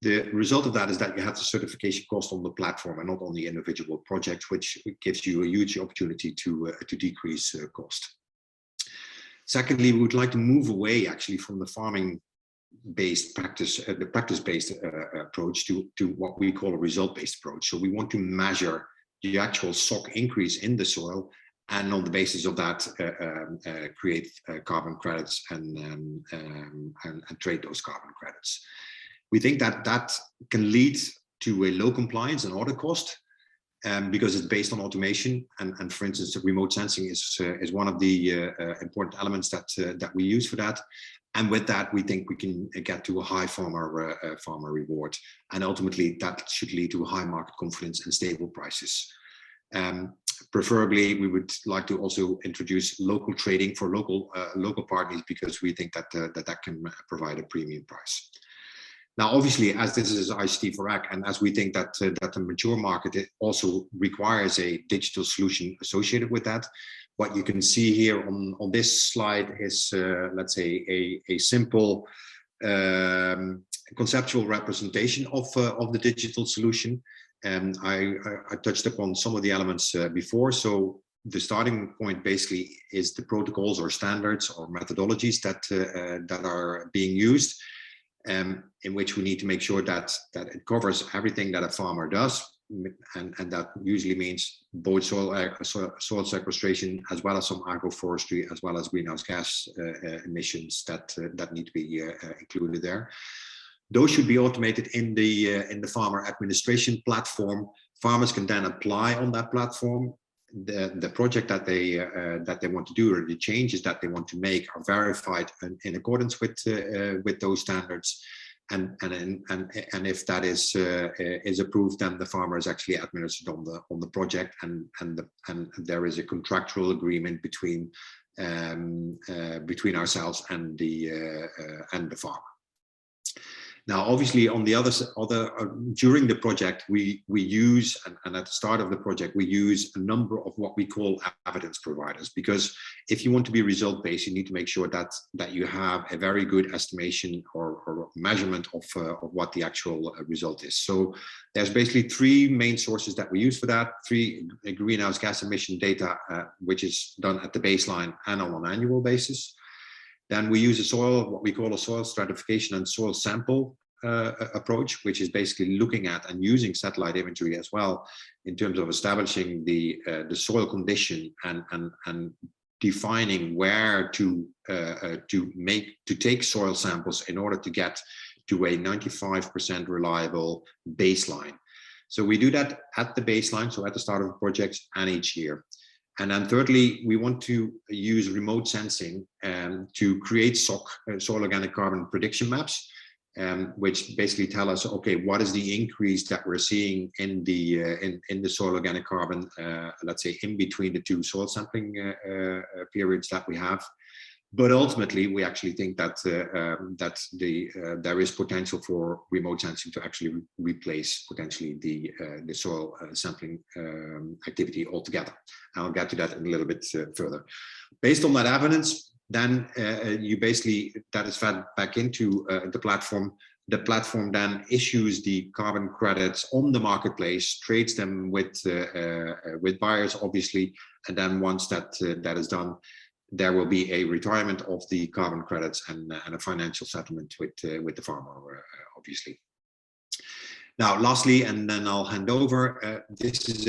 The result of that is that you have the certification cost on the platform and not on the individual project, which gives you a huge opportunity to decrease cost. Secondly, we would like to move away actually from the farming-based practice, the practice-based approach to what we call a result-based approach. So we want to measure the actual stock increase in the soil, and on the basis of that, create carbon credits and trade those carbon credits. We think that that can lead to a low compliance and audit cost, because it's based on automation, and for instance, remote sensing is one of the important elements that we use for that. And with that, we think we can get to a high farmer reward, and ultimately that should lead to a high market confidence and stable prices. Preferably, we would like to also introduce local trading for local parties, because we think that that can provide a premium price. Now, obviously, as this is ICTforAg, and as we think that the mature market, it also requires a digital solution associated with that. What you can see here on this slide is, let's say, a simple conceptual representation of the digital solution. And I touched upon some of the elements before. So the starting point basically is the protocols or standards or methodologies that are being used, in which we need to make sure that it covers everything that a farmer does, and that usually means both soil sequestration, as well as some agroforestry, as well as greenhouse gas emissions that need to be included there. Those should be automated in the farmer administration platform. Farmers can then apply on that platform. The project that they want to do, or the changes that they want to make, are verified in accordance with those standards, and if that is approved, then the farmer is actually administered on the project, and there is a contractual agreement between ourselves and the farmer. Now, obviously, on the other during the project, we use, and at the start of the project, we use a number of what we call evidence providers, because if you want to be result-based, you need to make sure that you have a very good estimation or measurement of what the actual result is. So there's basically three main sources that we use for that: three greenhouse gas emission data, which is done at the baseline and on an annual basis. Then we use what we call a soil stratification and soil sample approach, which is basically looking at and using satellite imagery as well in terms of establishing the soil condition and defining where to take soil samples in order to get to a 95% reliable baseline. So we do that at the baseline, so at the start of the project and each year. And then thirdly, we want to use remote sensing to create SOC, soil organic carbon prediction maps, which basically tell us, okay, what is the increase that we're seeing in the soil organic carbon, let's say in between the two soil sampling periods that we have. But ultimately, we actually think that there is potential for remote sensing to actually replace potentially the soil sampling activity altogether. I'll get to that in a little bit further. Based on that evidence, then that is fed back into the platform. The platform then issues the carbon credits on the marketplace, trades them with buyers, obviously, and then once that is done, there will be a retirement of the carbon credits and a financial settlement with the farmer, obviously. Now, lastly, and then I'll hand over. This is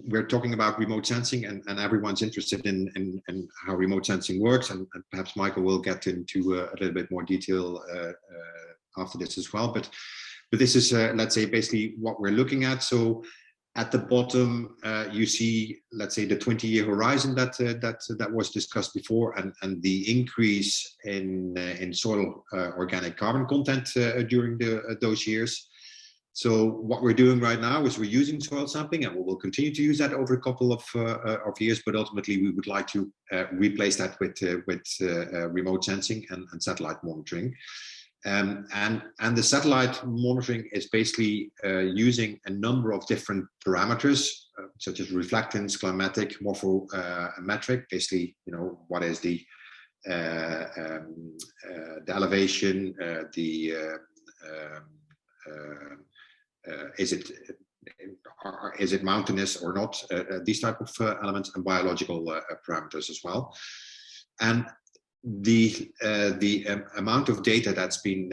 we're talking about remote sensing, and everyone's interested in how remote sensing works, and perhaps Michael will get into a little bit more detail after this as well. But this is, let's say, basically what we're looking at. So at the bottom, you see, let's say, the 20-year horizon that was discussed before, and the increase in soil organic carbon content during those years. So what we're doing right now is we're using soil sampling, and we will continue to use that over a couple of years. But ultimately, we would like to replace that with remote sensing and satellite monitoring. And the satellite monitoring is basically using a number of different parameters, such as reflectance, climatic, morphometric. Basically, what is the elevation, is it mountainous or not? These type of elements, and biological parameters as well. And the amount of data that's been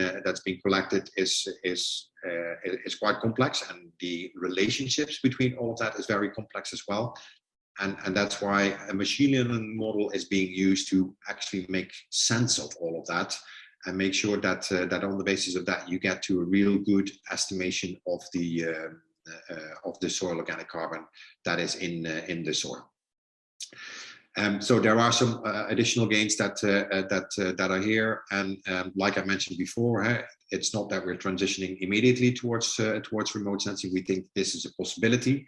collected is quite complex, and the relationships between all of that is very complex as well. And that's why a machine learning model is being used to actually make sense of all of that, and make sure that on the basis of that you get to a real good estimation of the soil organic carbon that is in the soil. So there are some additional gains that are here, and like I mentioned before, it's not that we're transitioning immediately towards remote sensing. We think this is a possibility.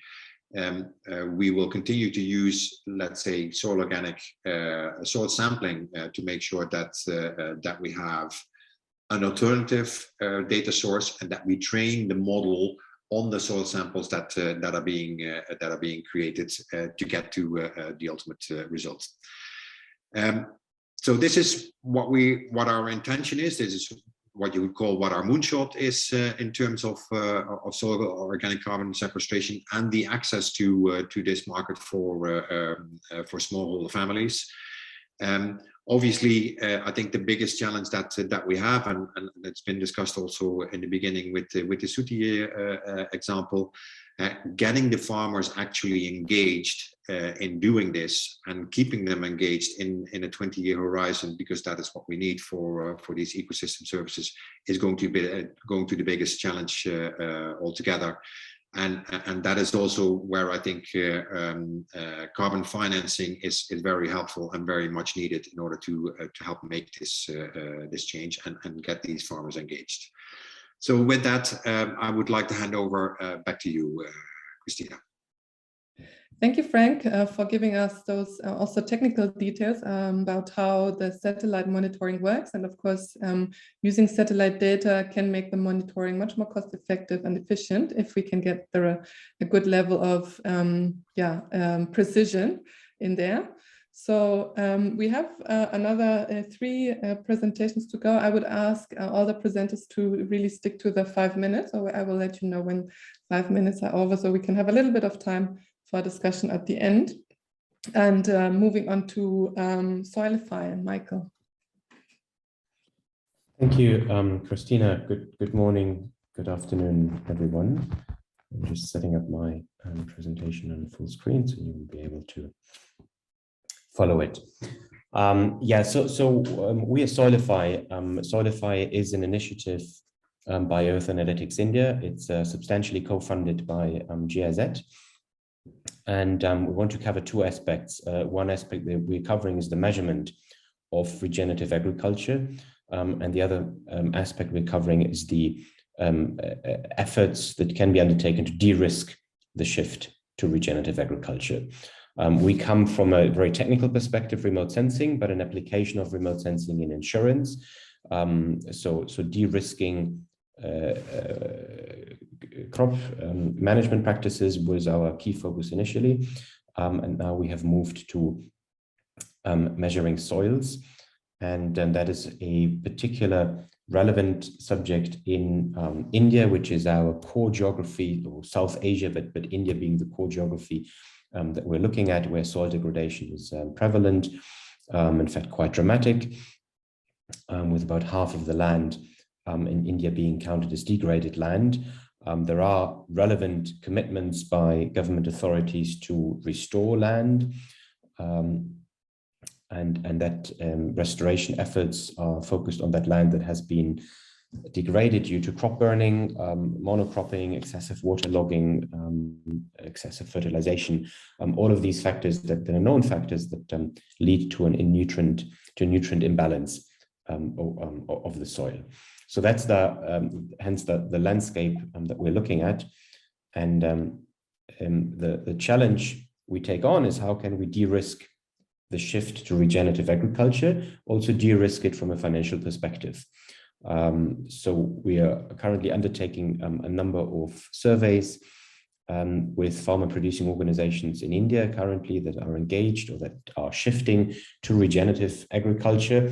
We will continue to use, let's say, soil organic soil sampling to make sure that we have an alternative data source, and that we train the model on the soil samples that are being created to get to the ultimate result. So this is what our intention is. This is what you would call what our moonshot is in terms of soil organic carbon sequestration and the access to this market for smallholder families. Obviously, I think the biggest challenge that we have, and it's been discussed also in the beginning with the Suti example, getting the farmers actually engaged in doing this, and keeping them engaged in a 20-year horizon, because that is what we need for these ecosystem services, is going to be the biggest challenge altogether. And that is also where I think carbon financing is very helpful and very much needed in order to help make this change and get these farmers engaged. So with that, I would like to hand over back to you, Christina. Thank you, Frank, for giving us those also technical details about how the satellite monitoring works. And of course, using satellite data can make the monitoring much more cost effective and efficient if we can get a good level of precision in there. So we have another 3 presentations to go. I would ask all the presenters to really stick to the 5 minutes, or I will let you know when 5 minutes are over, so we can have a little bit of time for discussion at the end. And moving on to Soilify and Michael. Thank you, Christina. Good morning, good afternoon, everyone. I'm just setting up my presentation on full screen so you will be able to follow it. We are Soilify. Soilify is an initiative by Earth Analytics India. It's substantially co-funded by GIZ. And we want to cover two aspects. One aspect that we're covering is the measurement of regenerative agriculture. And the other aspect we're covering is the efforts that can be undertaken to de-risk the shift to regenerative agriculture. We come from a very technical perspective, remote sensing, but an application of remote sensing in insurance. So de-risking crop management practices was our key focus initially. And now we have moved to measuring soils. And that is a particular relevant subject in India, which is our core geography, or South Asia, but India being the core geography that we're looking at, where soil degradation is prevalent, in fact, quite dramatic, with about half of the land in India being counted as degraded land. There are relevant commitments by government authorities to restore land, and that restoration efforts are focused on that land that has been degraded due to crop burning, monocropping, excessive waterlogging, excessive fertilization, all of these factors that are known factors that lead to a nutrient imbalance of the soil. So that's hence the landscape that we're looking at. And the challenge we take on is how can we de-risk the shift to regenerative agriculture, also de-risk it from a financial perspective. So we are currently undertaking a number of surveys with farmer producing organizations in India currently that are engaged or that are shifting to regenerative agriculture,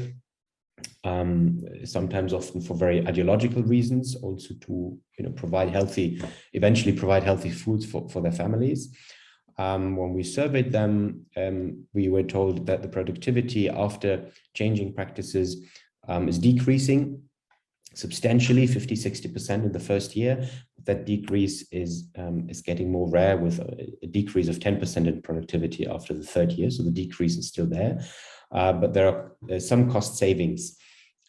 sometimes often for very ideological reasons, also to eventually provide healthy foods for their families. When we surveyed them, we were told that the productivity after changing practices is decreasing substantially, 50–60% in the first year. That decrease is getting more rare, with a decrease of 10% in productivity after the third year. So the decrease is still there, but there's some cost savings.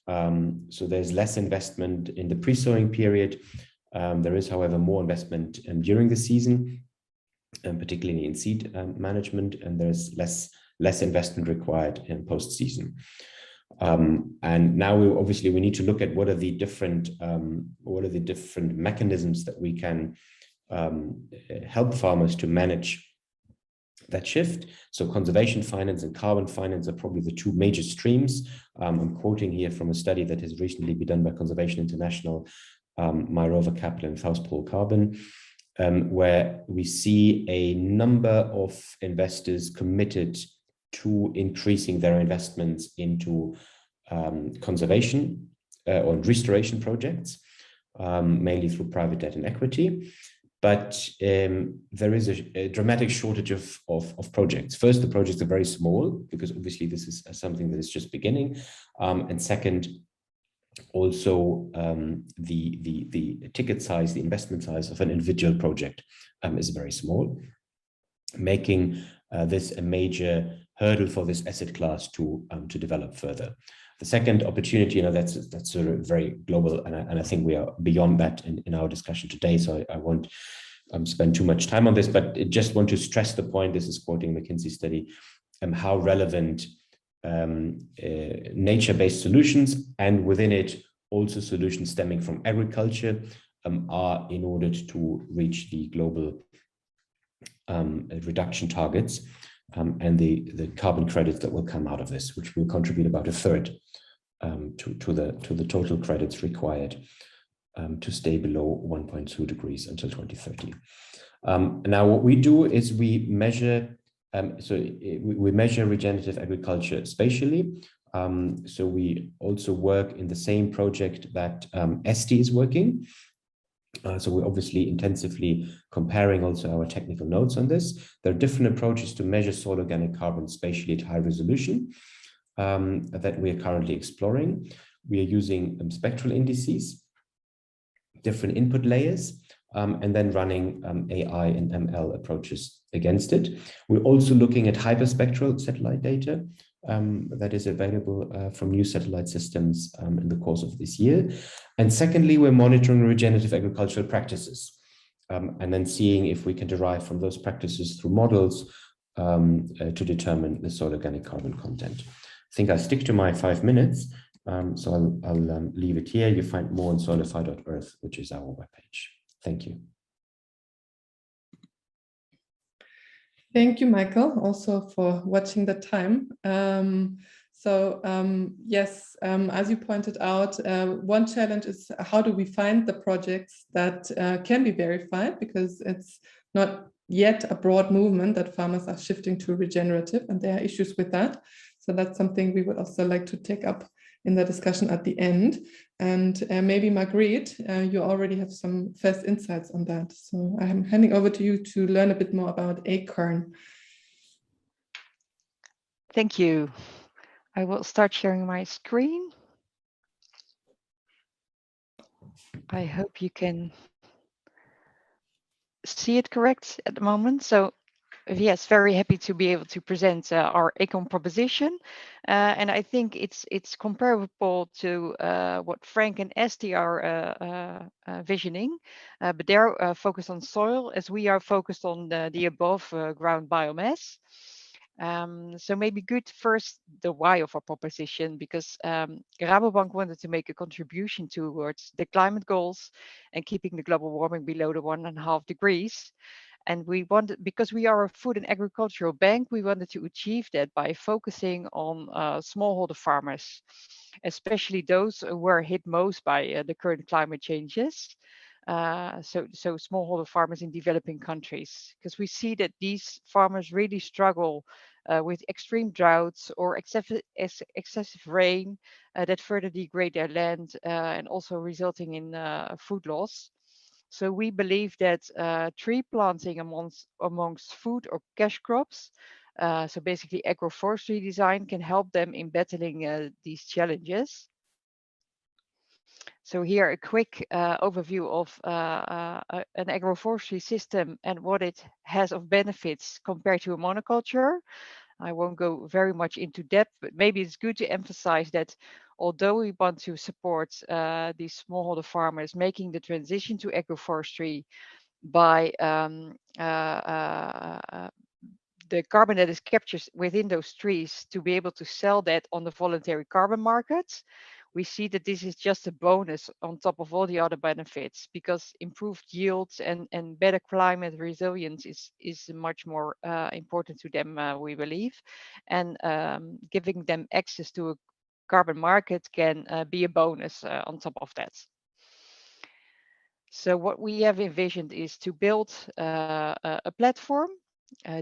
So there's less investment in the pre-sowing period. There is, however, more investment during the season, particularly in seed management, and there's less investment required in post-season. And now we need to look at what are the different mechanisms that we can help farmers to manage that shift. So conservation finance and carbon finance are probably the two major streams. I'm quoting here from a study that has recently been done by Conservation International, Myrova Capital and South Pole Carbon, where we see a number of investors committed to increasing their investments into conservation or restoration projects, mainly through private debt and equity. But there is a dramatic shortage of projects. First, the projects are very small, because obviously this is something that is just beginning. And second, also the ticket size, the investment size of an individual project is very small, making this a major hurdle for this asset class to develop further. The second opportunity, that's sort of very global, and I think we are beyond that in our discussion today, so I won't spend too much time on this, but I just want to stress the point, this is quoting McKinsey study, how relevant nature-based solutions, and within it also solutions stemming from agriculture, are in order to reach the global reduction targets, and the carbon credits that will come out of this, which will contribute about 1/3 to the total credits required to stay below 1.2 degrees until 2030. Now, what we do is we measure. We measure regenerative agriculture spatially. So we also work in the same project that ST is working. So we're obviously intensively comparing also our technical notes on this. There are different approaches to measure soil organic carbon spatially at high resolution that we are currently exploring. We are using spectral indices, different input layers, and then running AI and ML approaches against it. We're also looking at hyperspectral satellite data that is available from new satellite systems in the course of this year. And secondly, we're monitoring regenerative agricultural practices. and then seeing if we can derive from those practices through models to determine the soil organic carbon content. I think I'll stick to my 5 minutes, so I'll leave it here. You find more on soilify.earth, which is our webpage. Thank you. Thank you, Michael, also for watching the time. Yes, as you pointed out, one challenge is how do we find the projects that can be verified, because it's not yet a broad movement that farmers are shifting to regenerative, and there are issues with that. So that's something we would also like to take up in the discussion at the end. And maybe Margrethe, you already have some first insights on that. So I'm handing over to you to learn a bit more about Acorn. Thank you. I will start sharing my screen. I hope you can see it correct at the moment. So yes, very happy to be able to present our Acorn proposition. And I think it's comparable to what Frank and Esti are visioning, but they're focused on soil as we are focused on the above ground biomass. So maybe good first the why of our proposition, because Rabobank wanted to make a contribution towards the climate goals and keeping the global warming below the 1.5 degrees. And we wanted, because we are a food and agricultural bank, we wanted to achieve that by focusing on smallholder farmers, especially those who are hit most by the current climate changes. So smallholder farmers in developing countries, because we see that these farmers really struggle with extreme droughts or excessive rain that further degrade their land and also resulting in food loss. So we believe that tree planting amongst food or cash crops, so basically agroforestry design, can help them in battling these challenges. So here a quick overview of an agroforestry system and what it has of benefits compared to a monoculture. I won't go very much into depth, but maybe it's good to emphasize that although we want to support these smallholder farmers making the transition to agroforestry by the carbon that is captured within those trees to be able to sell that on the voluntary carbon markets, we see that this is just a bonus on top of all the other benefits, because improved yields and better climate resilience is much more important to them, we believe. And giving them access to a carbon market can be a bonus on top of that. So what we have envisioned is to build a platform,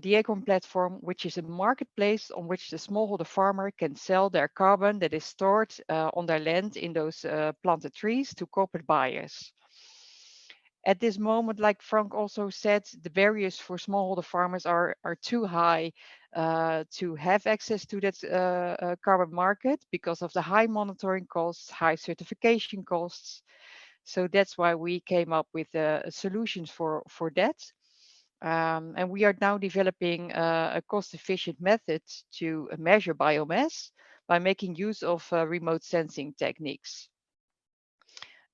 the Acorn platform, which is a marketplace on which the smallholder farmer can sell their carbon that is stored on their land in those planted trees to corporate buyers. At this moment, like Frank also said, the barriers for smallholder farmers are too high to have access to that carbon market because of the high monitoring costs, high certification costs. So that's why we came up with solutions for that. And we are now developing a cost-efficient method to measure biomass by making use of remote sensing techniques.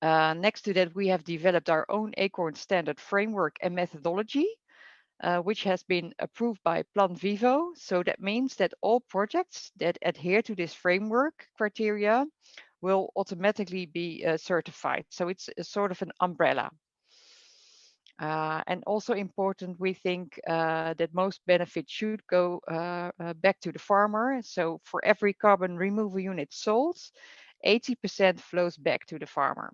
Next to that, we have developed our own Acorn standard framework and methodology, which has been approved by Plan Vivo. So that means that all projects that adhere to this framework criteria will automatically be certified. So it's a sort of an umbrella. And also important, we think that most benefits should go back to the farmer. So for every carbon removal unit sold, 80% flows back to the farmer.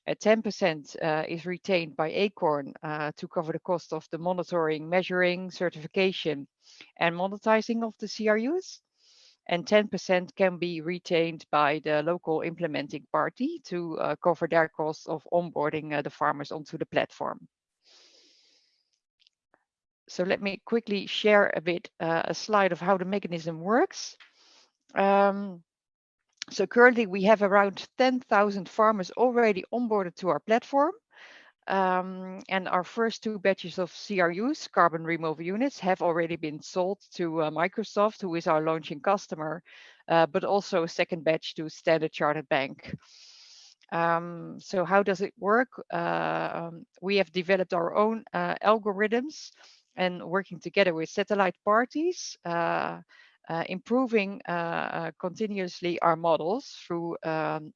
10% is retained by Acorn to cover the cost of the monitoring, measuring, certification, and monetizing of the CRUs. And 10% can be retained by the local implementing party to cover their costs of onboarding the farmers onto the platform. So let me quickly share a bit a slide of how the mechanism works. So currently we have around 10,000 farmers already onboarded to our platform. And our first 2 batches of CRUs, carbon removal units, have already been sold to Microsoft, who is our launching customer, but also a second batch to Standard Chartered Bank. So how does it work? We have developed our own algorithms and working together with satellite parties, improving continuously our models through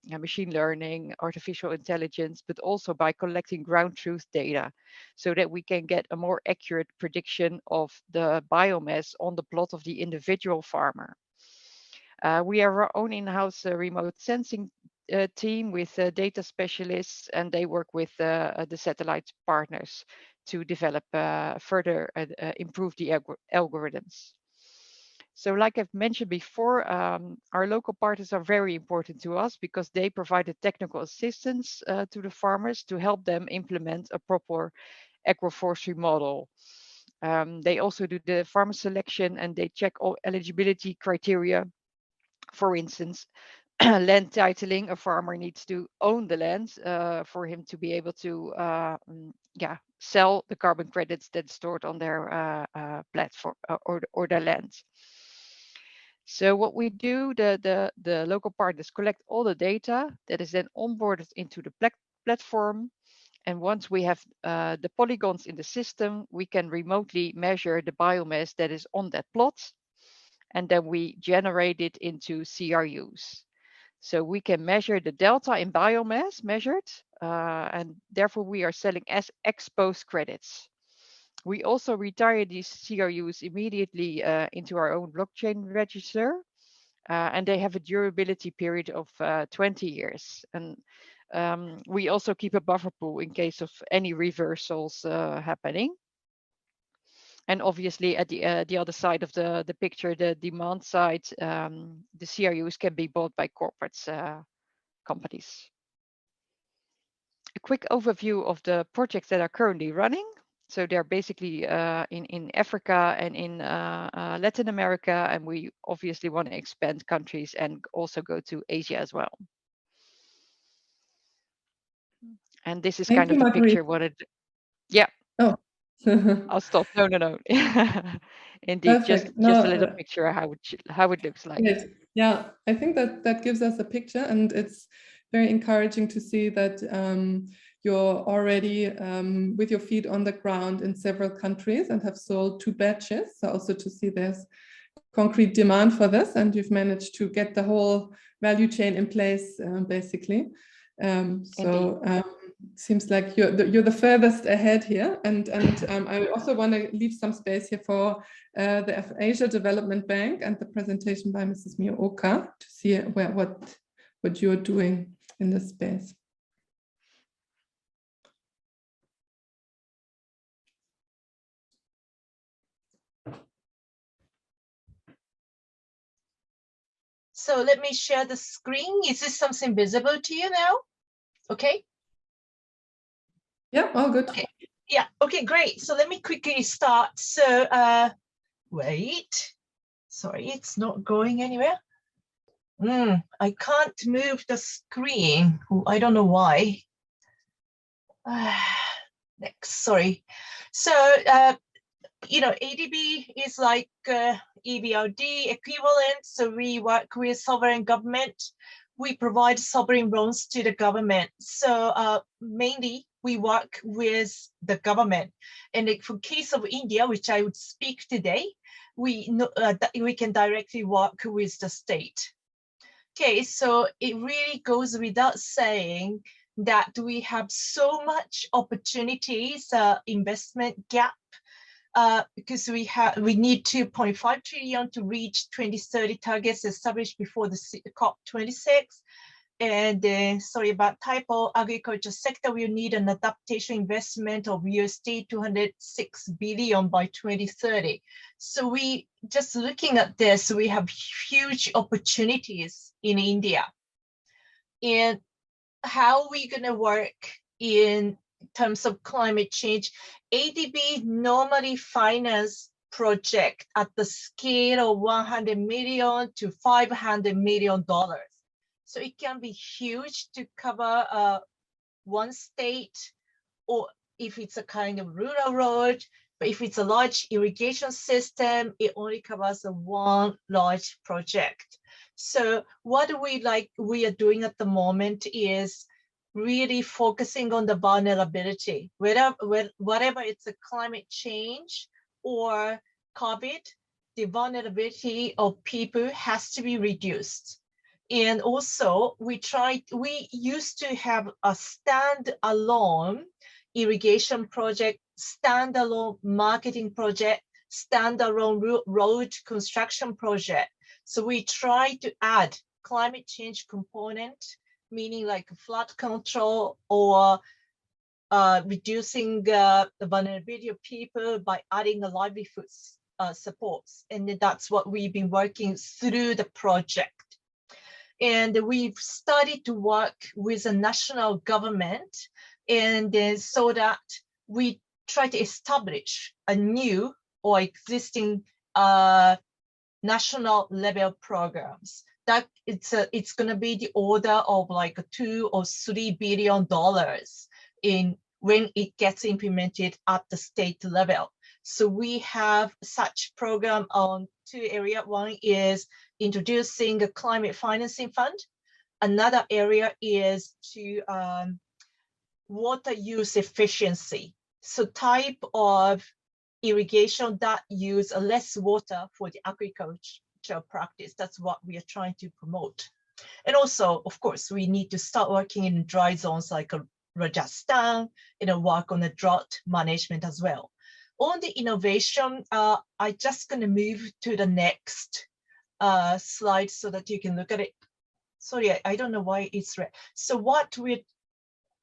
machine learning, artificial intelligence, but also by collecting ground truth data so that we can get a more accurate prediction of the biomass on the plot of the individual farmer. We have our own in-house remote sensing team with data specialists, and they work with the satellite partners to develop further improve the algorithms. So like I've mentioned before, our local partners are very important to us because they provide the technical assistance to the farmers to help them implement a proper agroforestry model. They also do the farmer selection and they check all eligibility criteria. For instance, land titling, a farmer needs to own the land for him to be able to sell the carbon credits that's stored on their platform or their land. So what we do, the local partners collect all the data that is then onboarded into the platform. And once we have the polygons in the system, we can remotely measure the biomass that is on that plot. And then we generate it into CRUs. So we can measure the delta in biomass measured, and therefore we are selling as exposed credits. We also retire these CRUs immediately into our own blockchain register, and they have a durability period of 20 years. And we also keep a buffer pool in case of any reversals happening. And obviously at the other side of the picture, the demand side, the CRUs can be bought by corporates, companies. A quick overview of the projects that are currently running. So they're basically in Africa and in Latin America, and we obviously want to expand countries and also go to Asia as well. And this is kind of the picture what it, yeah. Oh. I'll stop. No. Indeed, Perfect. just a little picture of how it looks like. Great. Yeah, I think that gives us a picture, and it's very encouraging to see that you're already with your feet on the ground in several countries and have sold 2 batches. So also to see there's concrete demand for this, and you've managed to get the whole value chain in place, basically. Seems like you're the furthest ahead here, and I also want to leave some space here for the Asia Development Bank and the presentation by Mrs. Miyaoka to see what you're doing in this space. So let me share the screen. Is this something visible to you now? Okay. Yeah, all good. Okay. Yeah, okay, great. So let me quickly start. So wait, sorry, it's not going anywhere. I can't move the screen. I don't know why. Next, sorry. So, ADB is like EBRD equivalent. So we work with sovereign government. We provide sovereign loans to the government. So mainly we work with the government. And for case of India, which I would speak today, we know that we can directly work with the state. Okay, so it really goes without saying that we have so much opportunities, investment gap, because we need 2.5 trillion to reach 2030 targets established before the COP26. And sorry about typo, agriculture sector will need an adaptation investment of USD 206 billion by 2030. So we just looking at this, we have huge opportunities in India. And how are we going to work in terms of climate change? ADB normally finance project at the scale of 100 million to $500 million. So it can be huge to cover one state, or if it's a kind of rural road, but if it's a large irrigation system, it only covers one large project. So what we are doing at the moment is really focusing on the vulnerability, whatever it's a climate change or COVID, the vulnerability of people has to be reduced. And also we used to have a standalone irrigation project, standalone marketing project, standalone road construction project. So we try to add climate change component, meaning like flood control or reducing the vulnerability of people by adding the livelihood supports. And that's what we've been working through the project. And we've started to work with the national government, and then so that we try to establish a new or existing national level programs that it's going to be the order of like $2 or $3 billion in when it gets implemented at the state level. So we have such program on 2 areas. One is introducing a climate financing fund. Another area is to water use efficiency. So type of irrigation that use less water for the agricultural practice. That's what we are trying to promote. And also, of course, we need to start working in dry zones like Rajasthan, work on the drought management as well. On the innovation, I'm just going to move to the next slide so that you can look at it. Sorry, I don't know why it's red. So what we,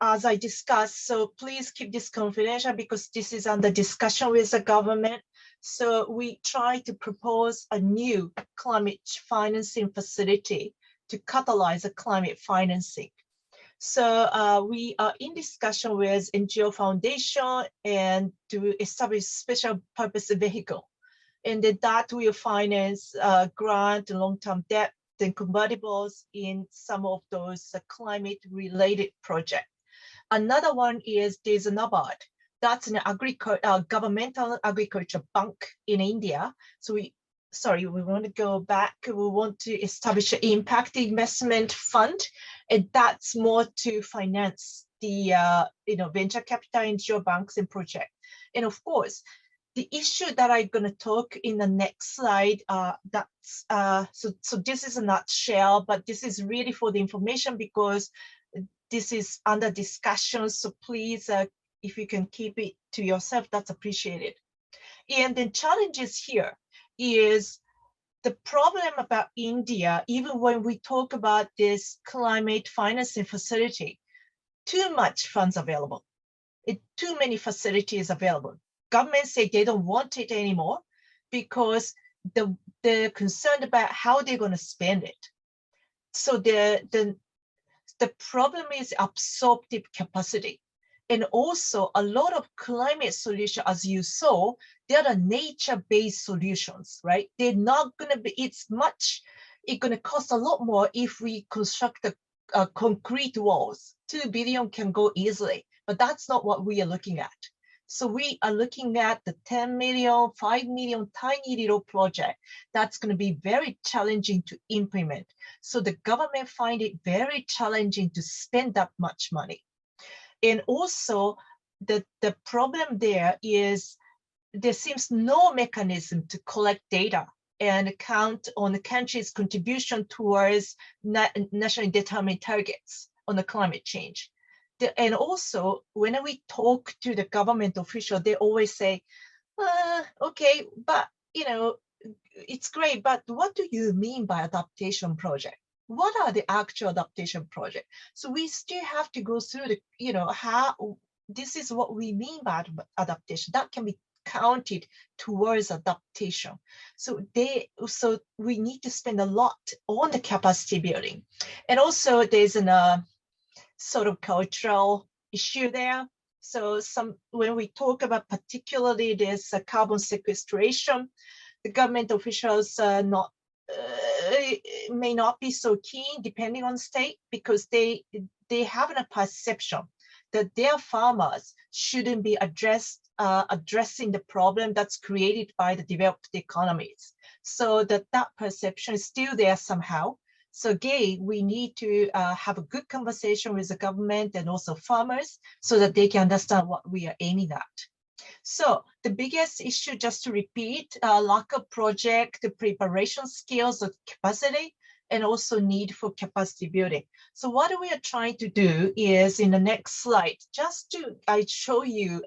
as I discussed, so please keep this confidential because this is under discussion with the government. So we try to propose a new climate financing facility to catalyze the climate financing. So we are in discussion with NGO Foundation and to establish special purpose vehicle. And then that will finance grant, long-term debt, and convertibles in some of those climate-related projects. Another one is there's an NABARD. That's an governmental agriculture bank in India. So we want to go back. We want to establish an impact investment fund, and that's more to finance the venture capital NGO banks and projects. And of course, the issue that I'm going to talk in the next slide, so this is a nutshell, but this is really for the information because this is under discussion. So please, if you can keep it to yourself, that's appreciated. And the challenges here is the problem about India, even when we talk about this climate financing facility, too much funds available, too many facilities available. Governments say they don't want it anymore because they're concerned about how they're going to spend it. So the problem is absorptive capacity. And also a lot of climate solutions, as you saw, they are nature-based solutions, right? They're not going to be, it's going to cost a lot more if we construct the concrete walls. 2 billion can go easily, but that's not what we are looking at. So we are looking at the 10 million, 5 million tiny little project that's going to be very challenging to implement. So the government find it very challenging to spend that much money. And also the problem there is there seems no mechanism to collect data and count on the country's contribution towards nationally determined targets on the climate change. And also, when we talk to the government official, they always say, okay, but it's great, but what do you mean by adaptation project? What are the actual adaptation projects? So we still have to go through the, how this is what we mean by adaptation. That can be counted towards adaptation. So we need to spend a lot on the capacity building. And also there's a sort of cultural issue there. So when we talk about particularly this carbon sequestration, the government officials may not be so keen depending on state because they have a perception that their farmers shouldn't be addressing the problem that's created by the developed economies. So that perception is still there somehow. So again, we need to have a good conversation with the government and also farmers so that they can understand what we are aiming at. So the biggest issue, just to repeat, lack of project preparation skills or capacity, and also need for capacity building. So what we are trying to do is in the next slide, just to show you,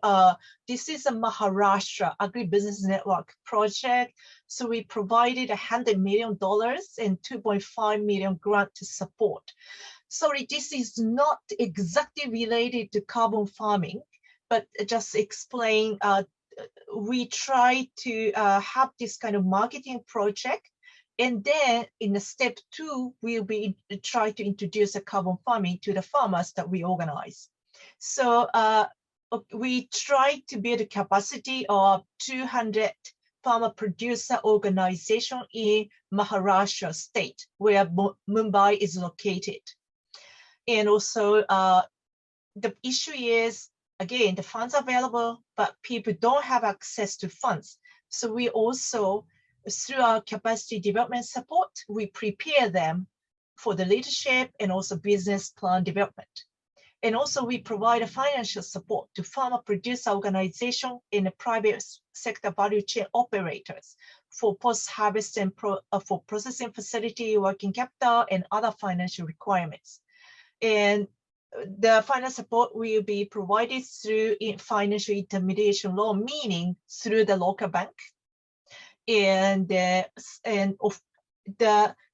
this is a Maharashtra Agribusiness Network project. So we provided $100 million and 2.5 million grant to support. Sorry, this is not exactly related to carbon farming, but just explain, we try to have this kind of marketing project. And then in the step 2, we'll be try to introduce a carbon farming to the farmers that we organize. So we try to build a capacity of 200 farmer producer organization in Maharashtra state, where Mumbai is located. And also the issue is, again, the funds are available, but people don't have access to funds. So we also, through our capacity development support, we prepare them for the leadership and also business plan development. And also we provide a financial support to farmer producer organization in the private sector value chain operators for post-harvest and for processing facility, working capital, and other financial requirements. And the financial support will be provided through financial intermediation loan, meaning through the local bank. And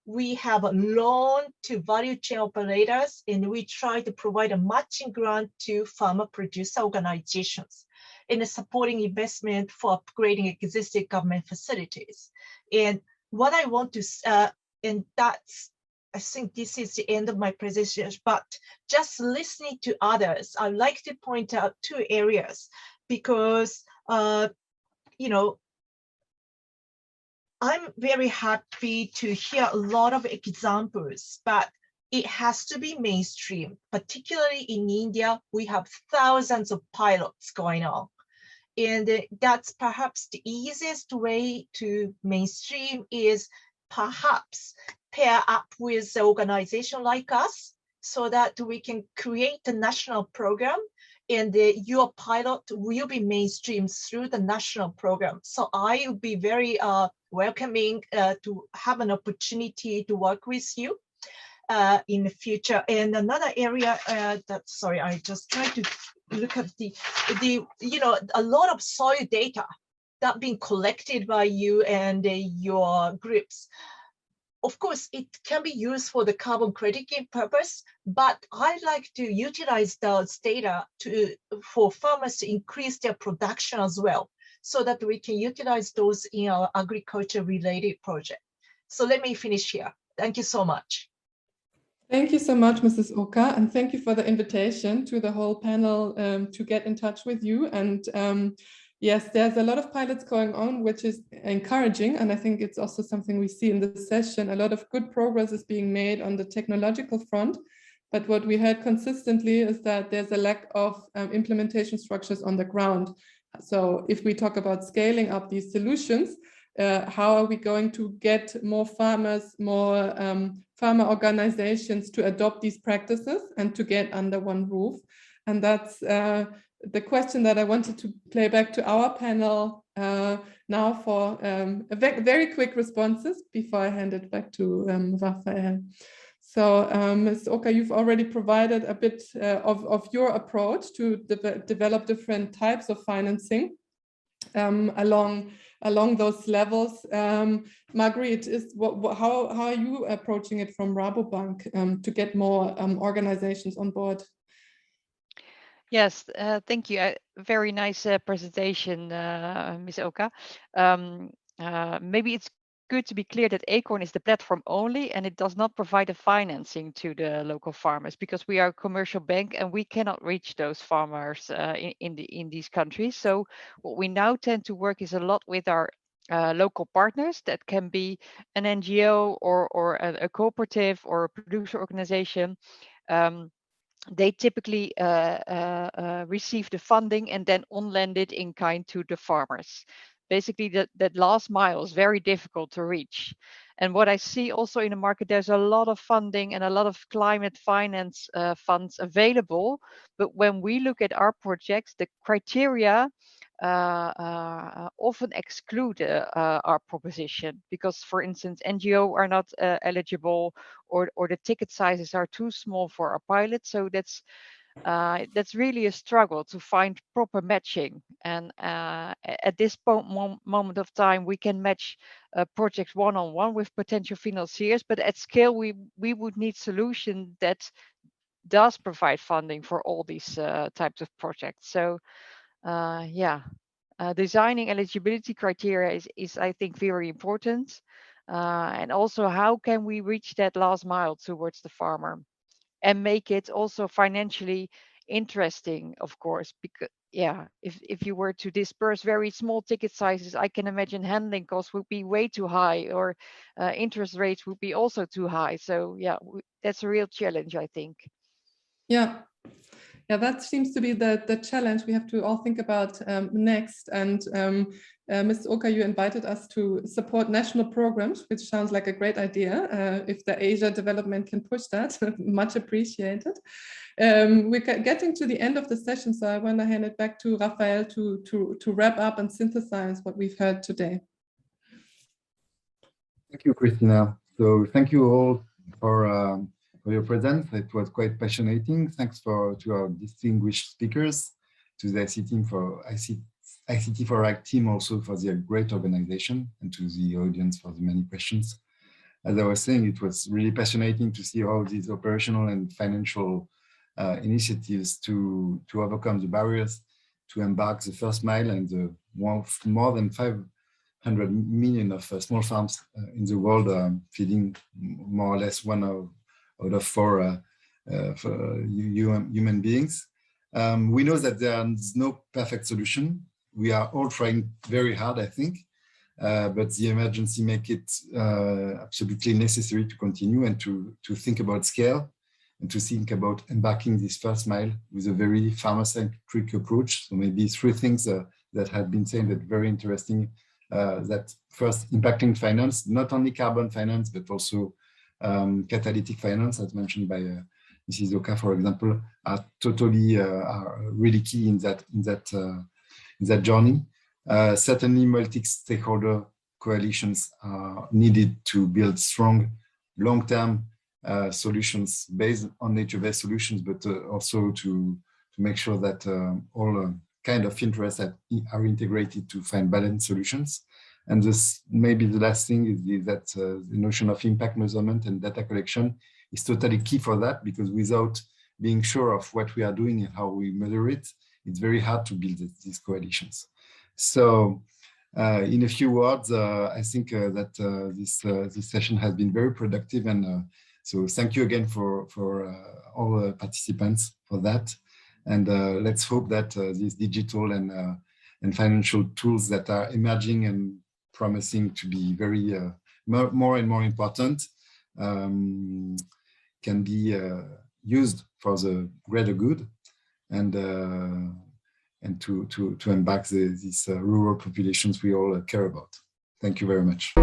we have a loan to value chain operators, and we try to provide a matching grant to farmer producer organizations in a supporting investment for upgrading existing government facilities. And what I want to, and that's, I think this is the end of my presentation, but just listening to others, I'd like to point out 2 areas because, you know, I'm very happy to hear a lot of examples, but it has to be mainstream. Particularly in India, we have thousands of pilots going on. And that's perhaps the easiest way to mainstream is perhaps pair up with an organization like us so that we can create a national program, and your pilot will be mainstreamed through the national program. So I will be very welcoming to have an opportunity to work with you in the future. And another area that, sorry, I just try to look at the you know, a lot of soil data that being collected by you and your groups. Of course, it can be used for the carbon crediting purpose, but I'd like to utilize those data for farmers to increase their production as well, so that we can utilize those in our agriculture-related project. So let me finish here. Thank you so much. Thank you so much, Mrs. Oka, and thank you for the invitation to the whole panel to get in touch with you. And yes, there's a lot of pilots going on, which is encouraging. And I think it's also something we see in this session. A lot of good progress is being made on the technological front. But what we heard consistently is that there's a lack of implementation structures on the ground. So if we talk about scaling up these solutions, how are we going to get more farmers, more farmer organizations to adopt these practices and to get under one roof? And that's the question that I wanted to play back to our panel now for very quick responses before I hand it back to Raphael. So Ms. Oka, you've already provided a bit of your approach to develop different types of financing along those levels. Marguerite, how are you approaching it from Rabobank to get more organizations on board? Yes, thank you. Very nice presentation, Ms. Oka. Maybe it's good to be clear that Acorn is the platform only, and it does not provide the financing to the local farmers, because we are a commercial bank and we cannot reach those farmers in these countries. So what we now tend to work is a lot with our local partners. That can be an NGO or a cooperative or a producer organization. They typically receive the funding and then on-lend it in kind to the farmers. basically that last mile is very difficult to reach. And what I see also in the market, there's a lot of funding and a lot of climate finance funds available. But when we look at our projects, the criteria often exclude our proposition because, for instance, NGO are not eligible, or the ticket sizes are too small for our pilot. So that's really a struggle to find proper matching. And at this moment of time, we can match projects one-on-one with potential financiers, but at scale, we would need solution that does provide funding for all these types of projects. So designing eligibility criteria is I think very important. And also, how can we reach that last mile towards the farmer and make it also financially interesting, of course, because if you were to disperse very small ticket sizes, I can imagine handling costs would be way too high, or interest rates would be also too high. So that's a real challenge, I think. Yeah, that seems to be the challenge we have to all think about next. And Ms. Oka, you invited us to support national programs, which sounds like a great idea. If the Asia development can push that, much appreciated. We're getting to the end of the session, so I want to hand it back to Raphael to wrap up and synthesize what we've heard today. Thank you, Christina. So thank you all for your presence. It was quite passionate. Thanks to our distinguished speakers, to the ICTforAg team also for their great organization, and to the audience for the many questions. As I was saying, it was really passionate to see all these operational and financial initiatives to overcome the barriers, to embark the first mile and the more than 500 million of small farms in the world, feeding more or less 1 out of 4 human beings. We know that there is no perfect solution. We are all trying very hard, I think, but the emergency make it absolutely necessary to continue and to think about scale, and to think about embarking this first mile with a very farmer-centric approach. So maybe 3 things that have been said that very interesting. That first, impacting finance, not only carbon finance, but also catalytic finance, as mentioned by Mrs. Oka, for example, are really key in that journey. Certainly, multi-stakeholder coalitions are needed to build strong, long-term solutions based on nature-based solutions, but also to make sure that all kind of interests are integrated to find balanced solutions. And this maybe the last thing is that the notion of impact measurement and data collection is totally key for that, because without being sure of what we are doing and how we measure it, it's very hard to build these coalitions. So in a few words, I think that this session has been very productive, and so thank you again for all the participants for that. And let's hope that these digital and financial tools that are emerging and promising to be very more and more important can be used for the greater good, and to embark these rural populations we all care about. Thank you very much.